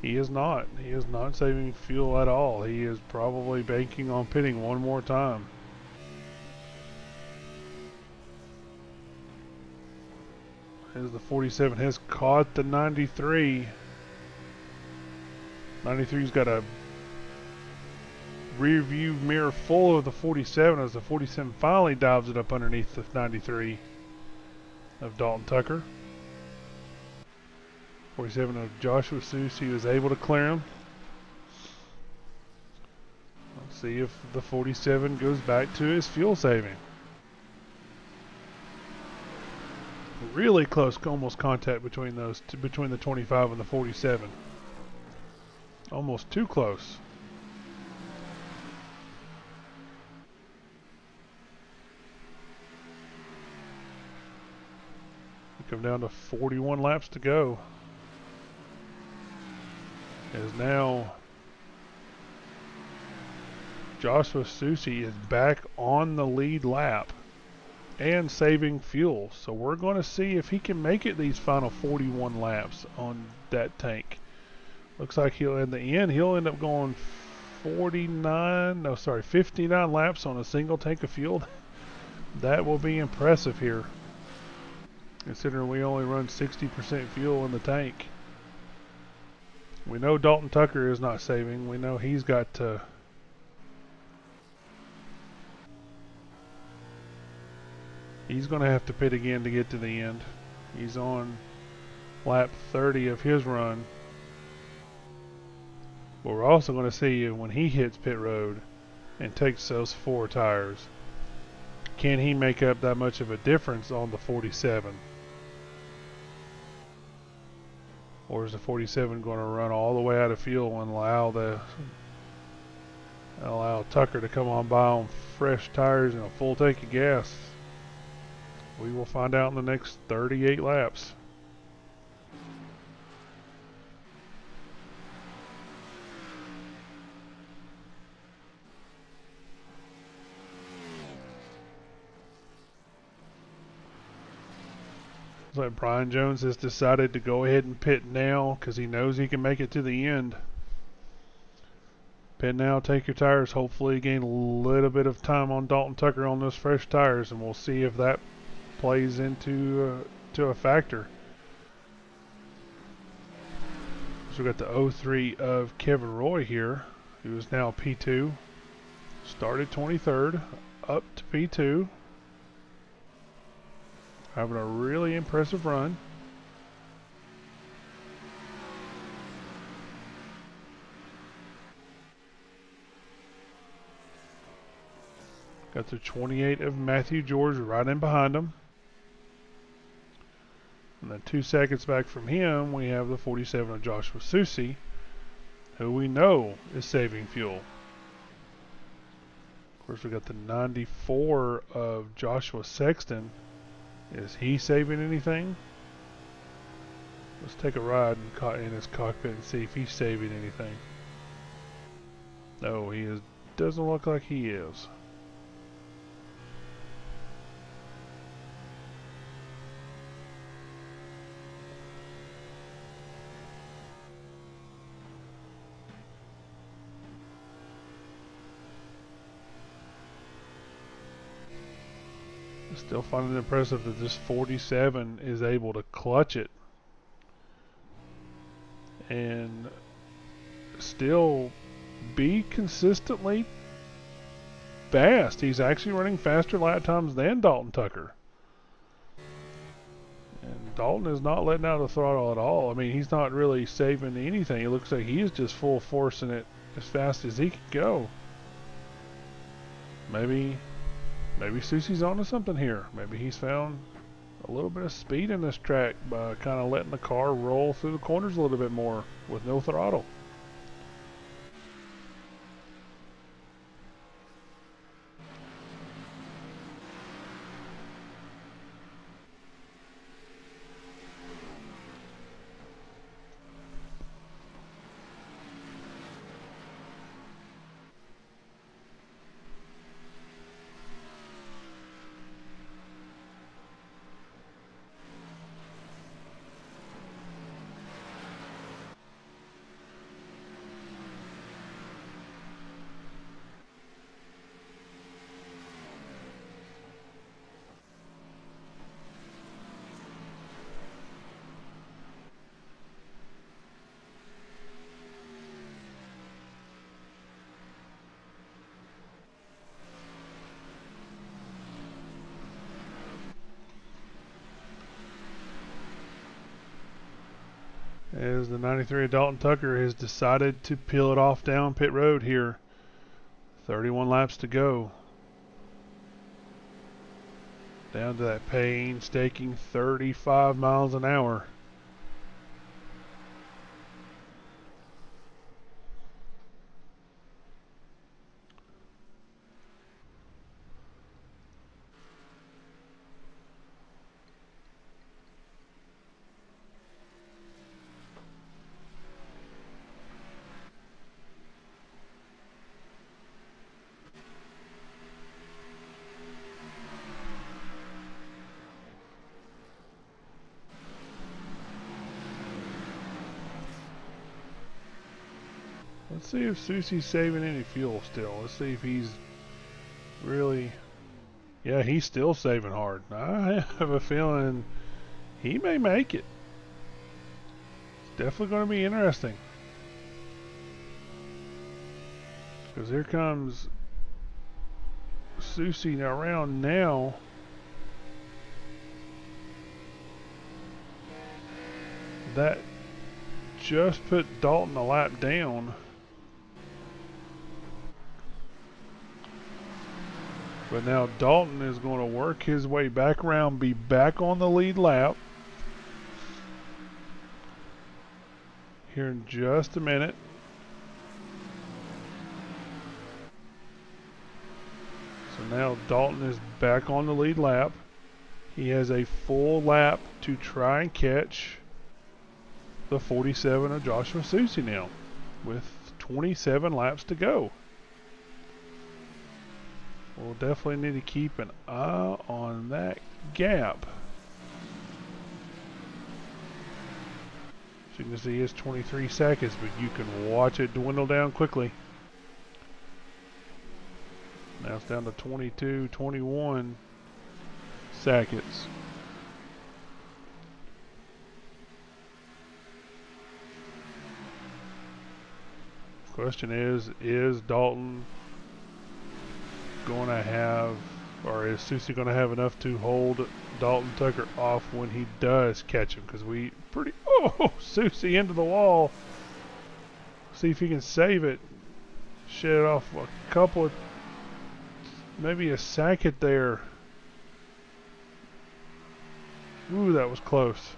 He is not. He is not saving fuel at all. He is probably banking on pitting one more time. As the 47 has caught the 93. 93's got a rear view mirror full of the 47 as the 47 finally dives it up underneath the 93 of Dalton Tucker. 47 of Joshua Susie was able to clear him. Let's see if the 47 goes back to his fuel saving. Really close, almost contact between those, between the 25 and the 47. Almost too close. We come down to 41 laps to go. As now Joshua Susie is back on the lead lap and saving fuel. So we're going to see if he can make it these final 41 laps on that tank. Looks like he'll, in the end, he'll end up going 59 laps on a single tank of fuel. That will be impressive here, considering we only run 60% fuel in the tank. We know Dalton Tucker is not saving. We know he's got to he's going to have to pit again to get to the end. He's on lap 30 of his run. But we're also going to see when he hits pit road and takes those 4 tires, can he make up that much of a difference on the 47? Or is the 47 going to run all the way out of fuel and allow Tucker to come on by on fresh tires and a full tank of gas? We will find out in the next 38 laps. Looks like Brian Jones has decided to go ahead and pit now because he knows he can make it to the end. Pit now, take your tires. Hopefully gain a little bit of time on Dalton Tucker on those fresh tires, and we'll see if that plays into to a factor. So we've got the 03 of Kevin Roy here, who is now P2. Started 23rd, up to P2. Having a really impressive run. Got the 28 of Matthew George right in behind him. And then 2 seconds back from him, we have the 47 of Joshua Susie, who we know is saving fuel. Of course, we got the 94 of Joshua Sexton. Is he saving anything? Let's take a ride in his cockpit and see if he's saving anything. No, he is. Doesn't look like he is. Still find it impressive that this 47 is able to clutch it and still be consistently fast. He's actually running faster lap times than Dalton Tucker. And Dalton is not letting out the throttle at all. I mean, he's not really saving anything. It looks like he is just full forcing it as fast as he can go. Maybe Susie's onto something here. Maybe he's found a little bit of speed in this track by kind of letting the car roll through the corners a little bit more with no throttle. as the 93 of Dalton Tucker has decided to peel it off down pit road here. 31 laps to go. Down to that painstaking 35 miles an hour. Let's see if Susie's saving any fuel still. Let's see if he's really... Yeah, he's still saving hard. I have a feeling he may make it. It's definitely going to be interesting. Because here comes Susie around now. That just put Dalton a lap down. But now Dalton is going to work his way back around, be back on the lead lap here in just a minute. So now Dalton is back on the lead lap. He has a full lap to try and catch the 47 of Joshua Susie now, with 27 laps to go. We'll definitely need to keep an eye on that gap. As you can see, it's 23 seconds, but you can watch it dwindle down quickly. Now it's down to 22, 21 seconds. Question is Dalton going to have, or is Susie going to have enough to hold Dalton Tucker off when he does catch him? Because Susie into the wall. See if he can save it. Shed it off a couple of, maybe a second there. Ooh, that was close.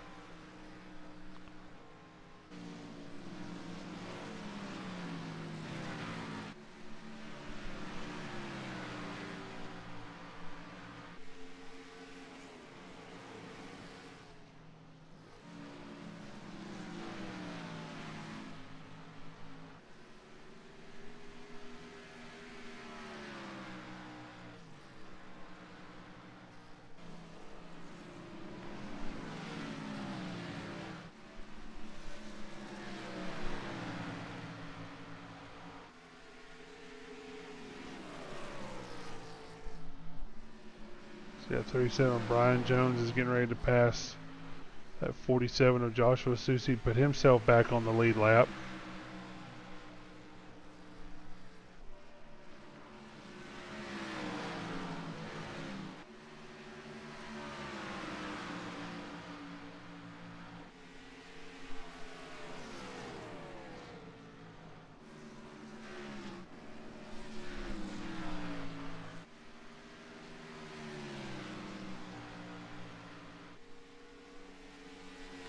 So yeah, 37 Brian Jones is getting ready to pass that 47 of Joshua Susie, put himself back on the lead lap.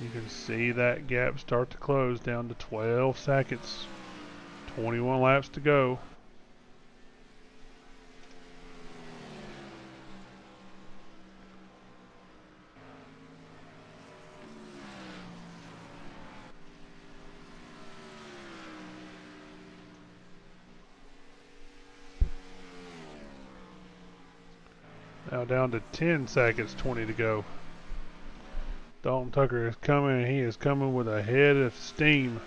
You can see that gap start to close down to 12 seconds. 21 laps to go. Now down to 10 seconds, 20 to go. Dalton Tucker is coming, and he is coming with a head of steam.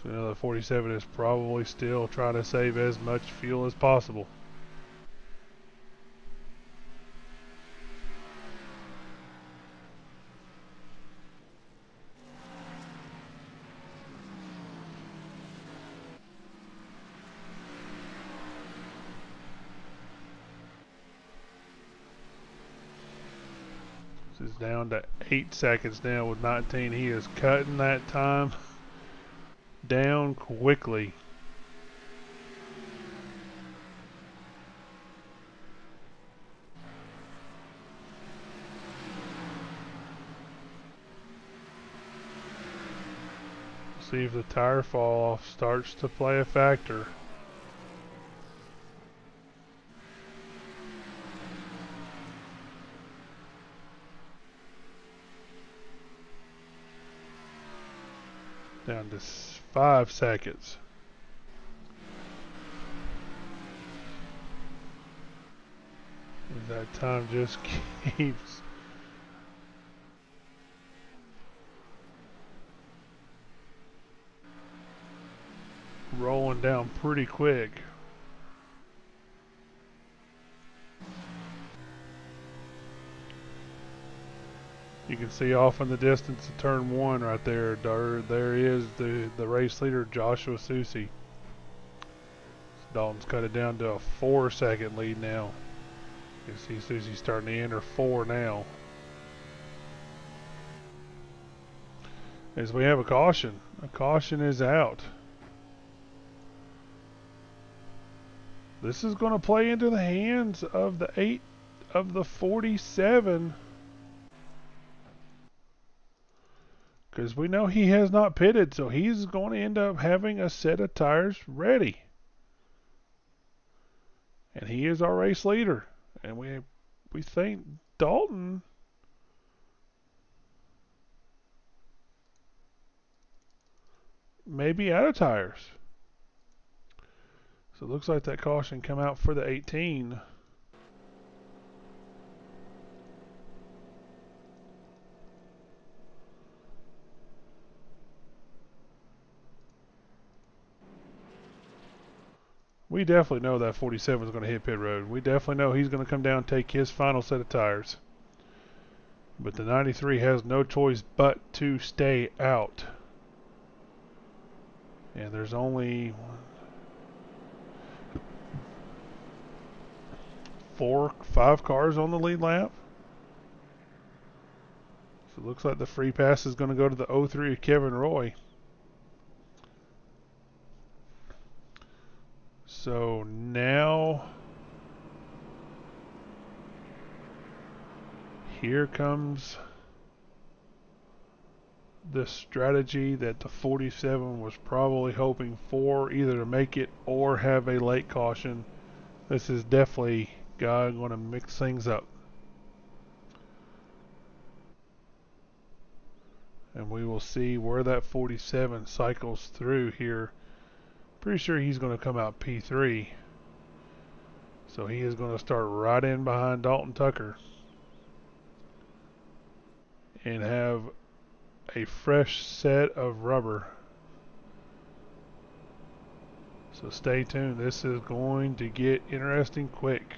So now the 47 is probably still trying to save as much fuel as possible. This is down to 8 seconds now with 19. He is cutting that time down quickly. See if the tire fall off starts to play a factor. Down to 5 seconds. That time just keeps rolling down pretty quick. You can see off in the distance of turn 1 right there. There is the race leader, Joshua Susie. Dalton's cut it down to a 4-second lead now. You can see Susie starting to enter 4 now. As we have a caution. A caution is out. This is going to play into the hands of the 8 of the 47. Because we know he has not pitted, so he's going to end up having a set of tires ready. And he is our race leader. And we think Dalton may be out of tires. So it looks like that caution come out for the 18. We definitely know that 47 is going to hit pit road. We definitely know he's going to come down and take his final set of tires. But the 93 has no choice but to stay out. And there's only 5 cars on the lead lap. So it looks like the free pass is going to go to the 03 Kevin Roy. So now here comes the strategy that the 47 was probably hoping for, either to make it or have a late caution. This is definitely going to mix things up. And we will see where that 47 cycles through here. Pretty sure he's going to come out P3. So he is going to start right in behind Dalton Tucker and have a fresh set of rubber. So stay tuned. This is going to get interesting quick.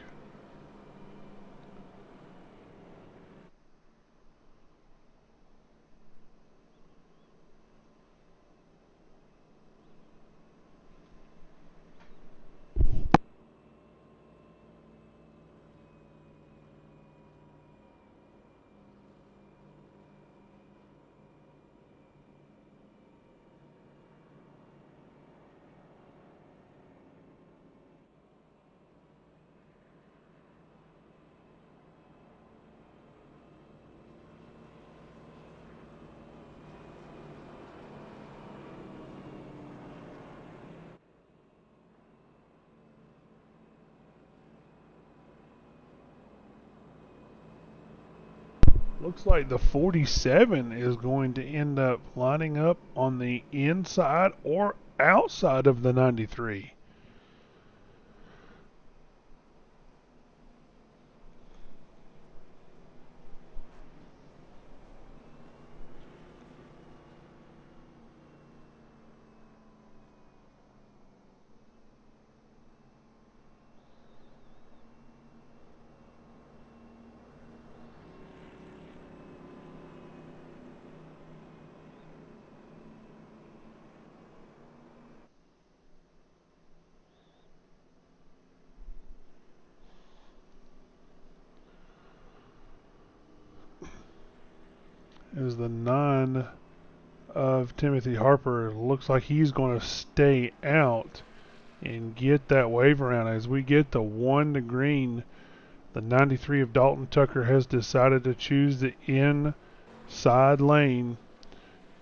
Looks like the 47 is going to end up lining up on the inside or outside of the 93. is the 9 of Timothy Harper. Looks like he's going to stay out and get that wave around. As we get the 1 to green, the 93 of Dalton Tucker has decided to choose the inside lane.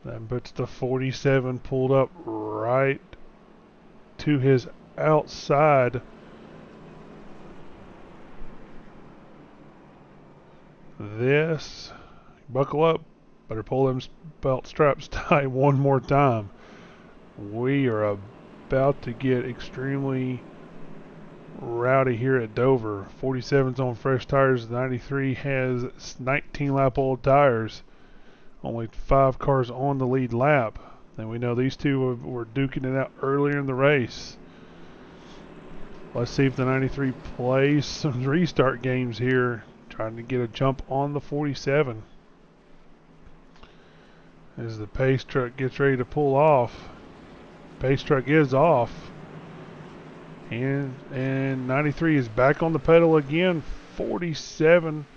That puts the 47 pulled up right to his outside. This, buckle up, better pull them belt straps tight one more time. We are about to get extremely rowdy here at Dover. 47's on fresh tires, 93 has 19 lap old tires. Only 5 cars on the lead lap. And we know these two were duking it out earlier in the race. Let's see if the 93 plays some restart games here, trying to get a jump on the 47. As the pace truck gets ready to pull off. Pace truck is off. And 93 is back on the pedal again. 47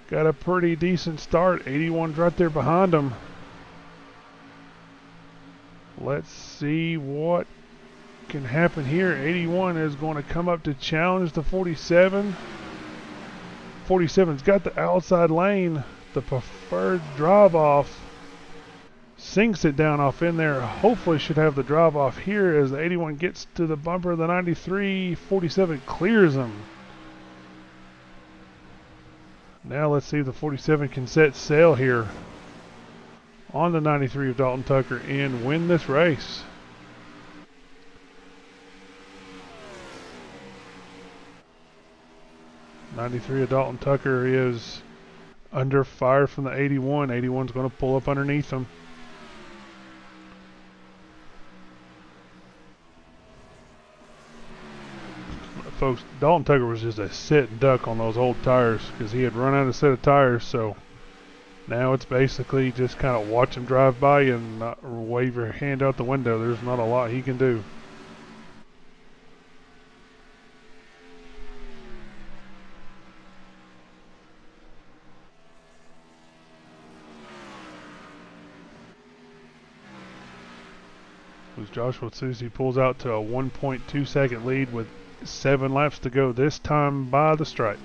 got a pretty decent start. 81's right there behind him. Let's see what can happen here. 81 is going to come up to challenge the 47. 47's got the outside lane, the preferred drive off. Sinks it down off in there. Hopefully should have the drive off here as the 81 gets to the bumper of the 93. 47 clears him. Now let's see if the 47 can set sail here on the 93 of Dalton Tucker and win this race. '93 of Dalton Tucker is under fire from the 81. 81's going to pull up underneath him. Folks, Dalton Tucker was just a sit and duck on those old tires because he had run out of a set of tires. So now it's basically just kind of watch him drive by and not wave your hand out the window. There's not a lot he can do. As Joshua Susie pulls out to a 1.2 second lead with 7 laps to go, this time by the stripe.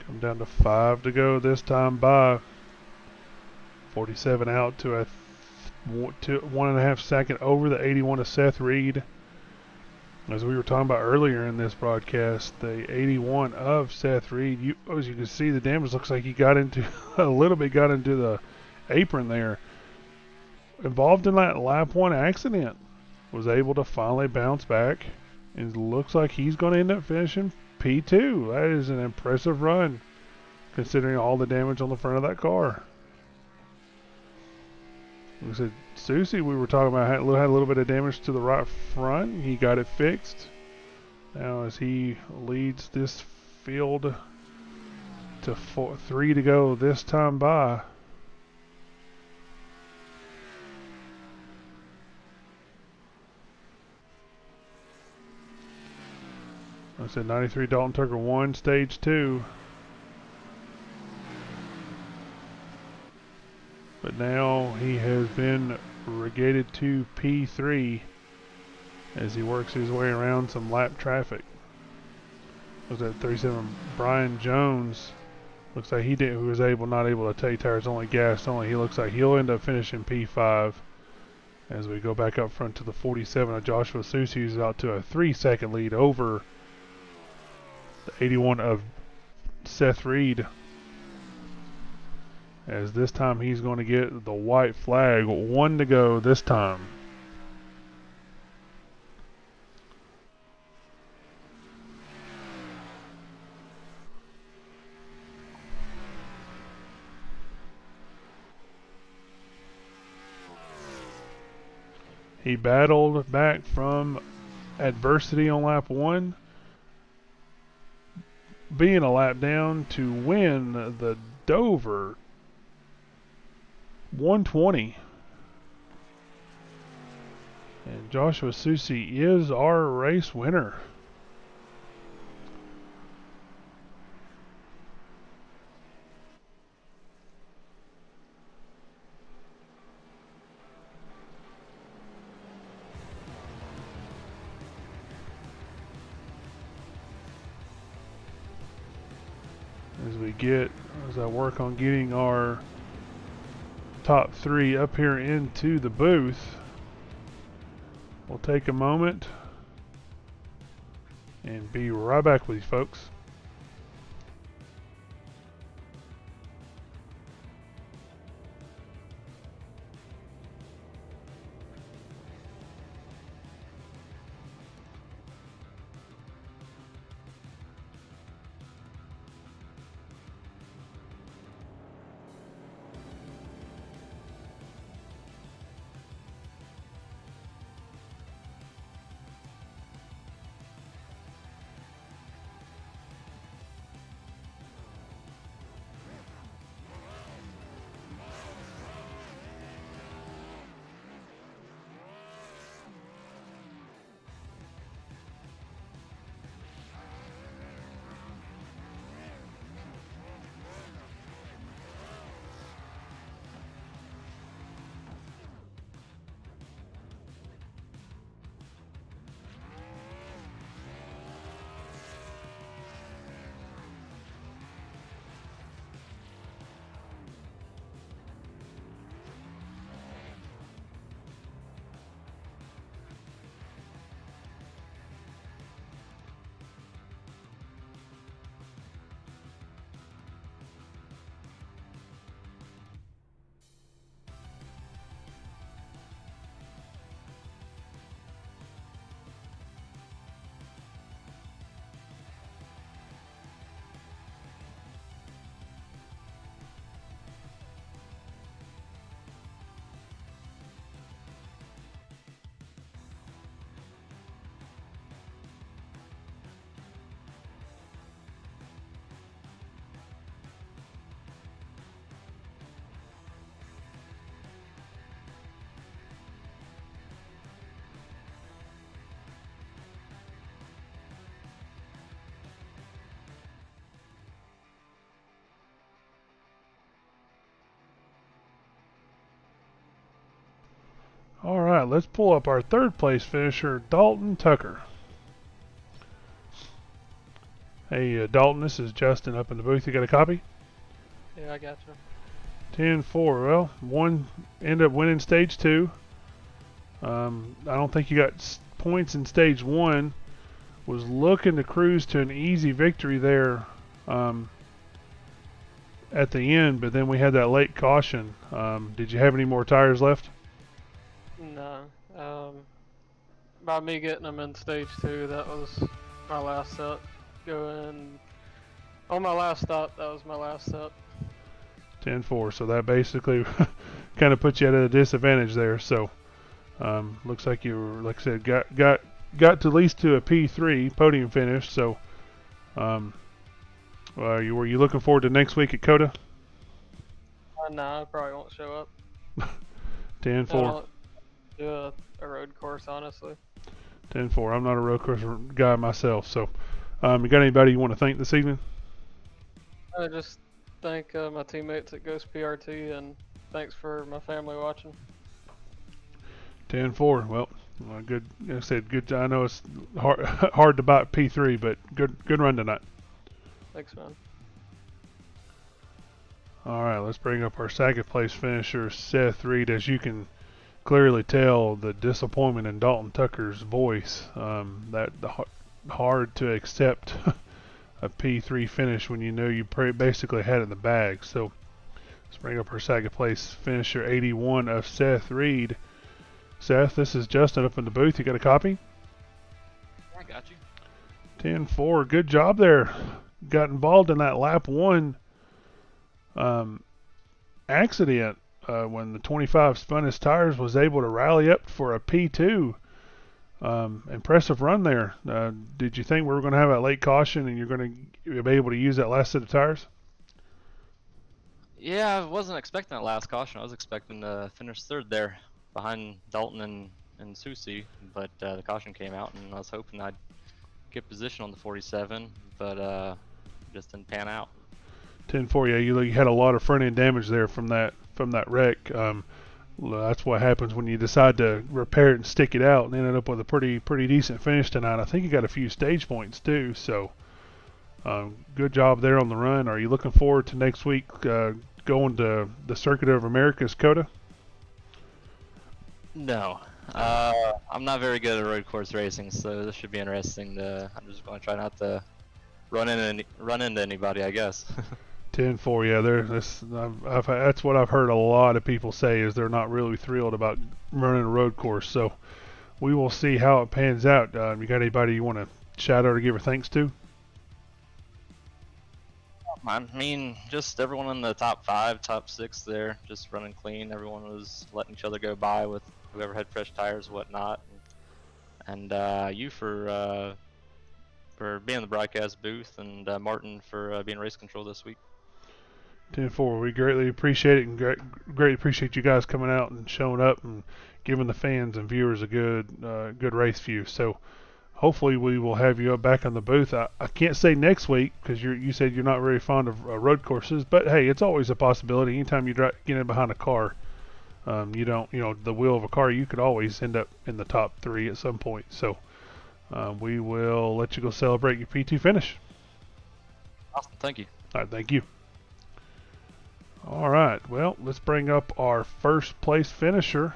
Come down to 5 to go this time by. 47 out to a 1.5 second over the 81 of Seth Reed. As we were talking about earlier in this broadcast, the 81 of Seth Reed, as you can see, the damage looks like he got into a little bit, got into the apron there. Involved in that lap 1 accident, was able to finally bounce back, and looks like he's going to end up finishing P2. That is an impressive run, considering all the damage on the front of that car. Like I said, Susie, we were talking about, had a little bit of damage to the right front. He got it fixed. Now as he leads this field to 3 to go this time by. I said 93 Dalton Tucker 1, stage 2. But now he has been relegated to P3 as he works his way around some lap traffic. Was that 37 Brian Jones? Looks like he was not able to take tires, only gas only. He looks like he'll end up finishing P5 as we go back up front to the 47 of Joshua Susie, who's out to a 3-second lead over the 81 of Seth Reed. as this time he's going to get the white flag. 1 to go this time. He battled back from adversity on lap 1, being a lap down to win the Dover 120. And Joshua Susi is our race winner. As I work on getting our top 3 up here into the booth, we'll take a moment and be right back with you folks. All right, let's pull up our 3rd place finisher, Dalton Tucker. Hey, Dalton, this is Justin up in the booth. You got a copy? Yeah, I got you. 10-4. Well, one ended up winning stage 2. I don't think you got points in stage 1. Was looking to cruise to an easy victory there at the end, but then we had that late caution. Did you have any more tires left? No. By me getting them in stage 2, that was my last set. Going on my last stop, that was my last set. 10-4. So that basically kind of put you at a disadvantage there. So looks like you were, like I said, got to at least to a P3 podium finish. So were you looking forward to next week at Coda? No, I probably won't show up. 10-4. I don't do a road course, honestly. 10-4. I'm not a road course guy myself. So you got anybody you want to thank this evening? I just thank my teammates at Ghost PRT, and thanks for my family watching. 10-4. Well, good. Like I said, good. I know it's hard to buy P3, but good run tonight. Thanks, man. All right, let's bring up our 2nd place finisher, Seth Reed. As you can clearly tell, the disappointment in Dalton Tucker's voice. Hard to accept a P3 finish when you know you basically had it in the bag. So Let's bring up our second place finisher, 81 of Seth Reed. Seth, this is Justin up in the booth. You got a copy? I got you. 10-4. Good job there. Got involved in that lap 1 accident when the 25 spun his tires, was able to rally up for a P2. Impressive run there. Did you think we were going to have that late caution and you're going to be able to use that last set of tires? Yeah, I wasn't expecting that last caution. I was expecting to finish third there behind Dalton and Susie, but the caution came out, and I was hoping I'd get position on the 47, but just didn't pan out. 10-4. Yeah, you had a lot of front end damage there from that wreck. That's what happens when you decide to repair it and stick it out, and ended up with a pretty decent finish tonight. I think you got a few stage points too. So good job there on the run. Are you looking forward to next week going to the Circuit of America's COTA? No. I'm not very good at road course racing, so this should be interesting. I'm just going to try not to run into anybody, I guess. 10-4. Yeah, that's what I've heard a lot of people say, is they're not really thrilled about running a road course. So we will see how it pans out. You got anybody you want to shout out or give her thanks to? I mean, just everyone in the top 5, top 6 there, just running clean. Everyone was letting each other go by with whoever had fresh tires and whatnot. And you for being in the broadcast booth, and Martin for being race control this week. 10-4. We greatly appreciate it, and greatly appreciate you guys coming out and showing up and giving the fans and viewers a good race view. So hopefully we will have you back on the booth. I can't say next week because you said you're not very fond of road courses, but hey, it's always a possibility. Anytime you get in behind a car, the wheel of a car, you could always end up in the top 3 at some point. So we will let you go celebrate your P2 finish. Awesome, thank you. All right, thank you. All right, well, let's bring up our first place finisher.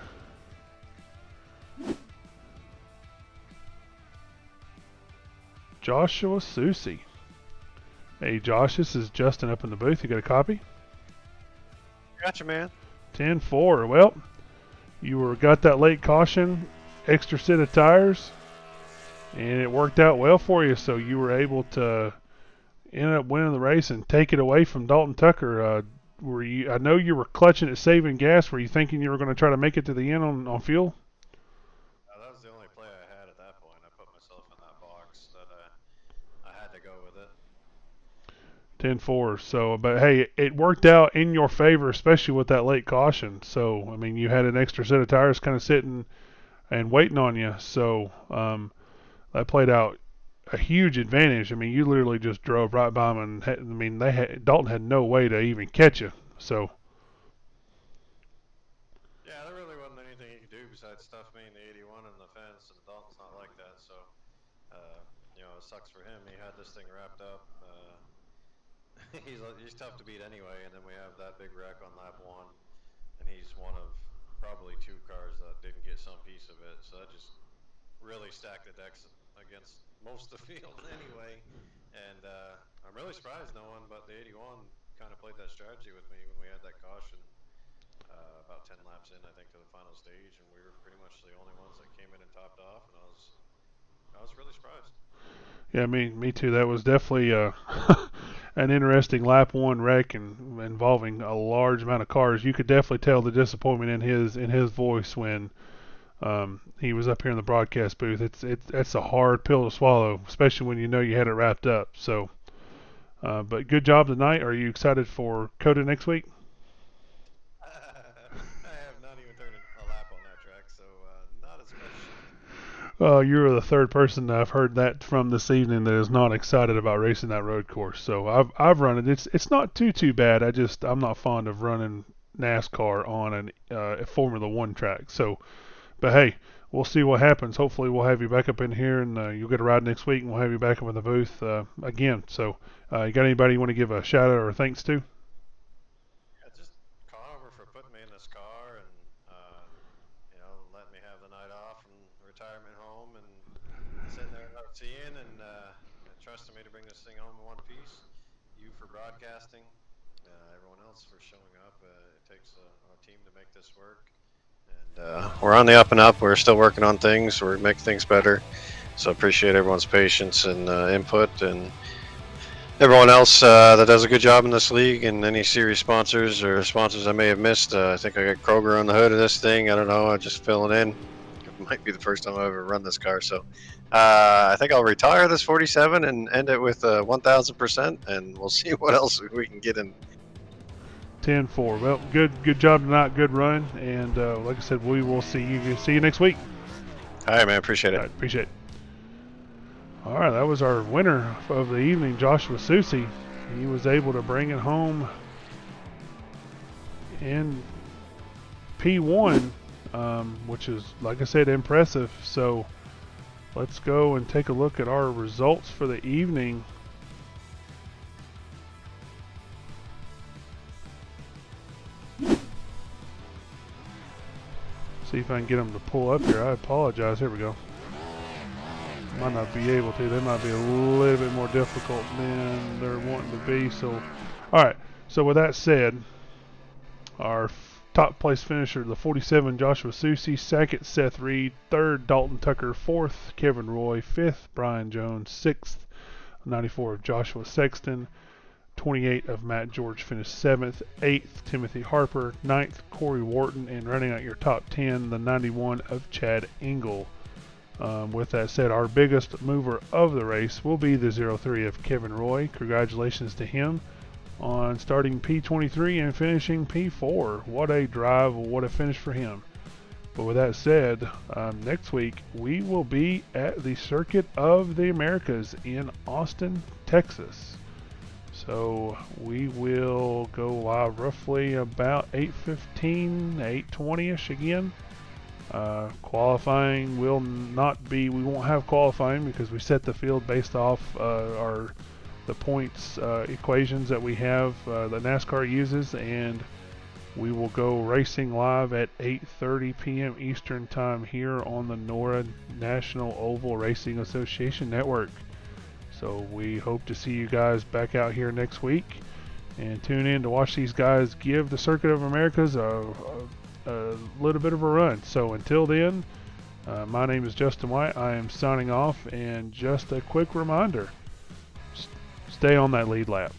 Joshua Susie. Hey, Josh, this is Justin up in the booth. You got a copy? Gotcha, man. 10-4. Well, you got that late caution, extra set of tires, and it worked out well for you. So you were able to end up winning the race and take it away from Dalton Tucker. I know you were clutching at saving gas. Were you thinking you were going to try to make it to the end on fuel? That was the only play I had at that point. I put myself in that box that I had to go with it. 10-4. So, but hey, it worked out in your favor, especially with that late caution. So, I mean, you had an extra set of tires kind of sitting and waiting on you. So, that played out a huge advantage. I mean, you literally just drove right by them, and Dalton had no way to even catch you. So. Yeah, there really wasn't anything he could do besides stuff me in the 81 and the fence, and Dalton's not like that. So, it sucks for him. He had this thing wrapped up. He's tough to beat anyway, and then we have that big wreck on lap 1, and he's one of probably 2 cars that didn't get some piece of it. So that just really stacked the decks against most of the field anyway. And I'm really surprised no one but the 81 kind of played that strategy with me when we had that caution about 10 laps in, I think, to the final stage, and we were pretty much the only ones that came in and topped off, and I was really surprised. Yeah, me too. That was definitely an interesting lap 1 wreck and involving a large amount of cars. You could definitely tell the disappointment in his voice when he was up here in the broadcast booth. It's a hard pill to swallow, especially when you know you had it wrapped up. So, but good job tonight. Are you excited for COTA next week? I have not even turned a lap on that track, so not as much. You're the third person that I've heard that from this evening that is not excited about racing that road course. So I've run it. It's not too bad. I'm not fond of running NASCAR on a Formula One track. So, but hey, we'll see what happens. Hopefully we'll have you back up in here, and you'll get a ride next week, and we'll have you back up in the booth again. So, you got anybody you want to give a shout out or thanks to? Yeah, just Conover for putting me in this car and letting me have the night off and retirement home and sitting there without seeing and trusting me to bring this thing home in one piece. You for broadcasting, everyone else for showing up. It takes a team to make this work. And we're on the up and up. We're still working on things. We're making things better. So appreciate everyone's patience and input, and everyone else that does a good job in this league, and any series sponsors or sponsors I may have missed. I think I got Kroger on the hood of this thing. I don't know. I'm just filling in. It might be the first time I've ever run this car. So I think I'll retire this 47 and end it with 1,000%, and we'll see what else we can get in. 10-4. Well, good job tonight. Good run. And like I said, we will see you next week. All right, man. Appreciate it. All right, appreciate it. All right, that was our winner of the evening, Joshua Susi. He was able to bring it home in P1, which is, like I said, impressive. So let's go and take a look at our results for the evening. See if I can get them to pull up here. I apologize. Here we go. Might not be able to. They might be a little bit more difficult than they're wanting to be. So, all right. So with that said, our top place finisher, the 47, Joshua Susi. Second, Seth Reed. Third, Dalton Tucker. Fourth, Kevin Roy. Fifth, Brian Jones. Sixth, 94 of Joshua Sexton. 28 of Matt George finished 7th. 8th, Timothy Harper. 9th, Corey Wharton. And running out your top 10, the 91 of Chad Engel. With that said, our biggest mover of the race will be the 03 of Kevin Roy. Congratulations to him on starting P23 and finishing P4. What a drive, what a finish for him. But with that said, next week we will be at the Circuit of the Americas in Austin, Texas. So we will go live roughly about 8:15, 8:20ish again. Qualifying will not be, we won't have qualifying because we set the field based off the points equations that we have that NASCAR uses, and we will go racing live at 8:30 p.m. Eastern Time here on the NORA National Oval Racing Association Network. So we hope to see you guys back out here next week, and tune in to watch these guys give the Circuit of Americas a little bit of a run. So until then, my name is Justin White. I am signing off, and just a quick reminder, stay on that lead lap.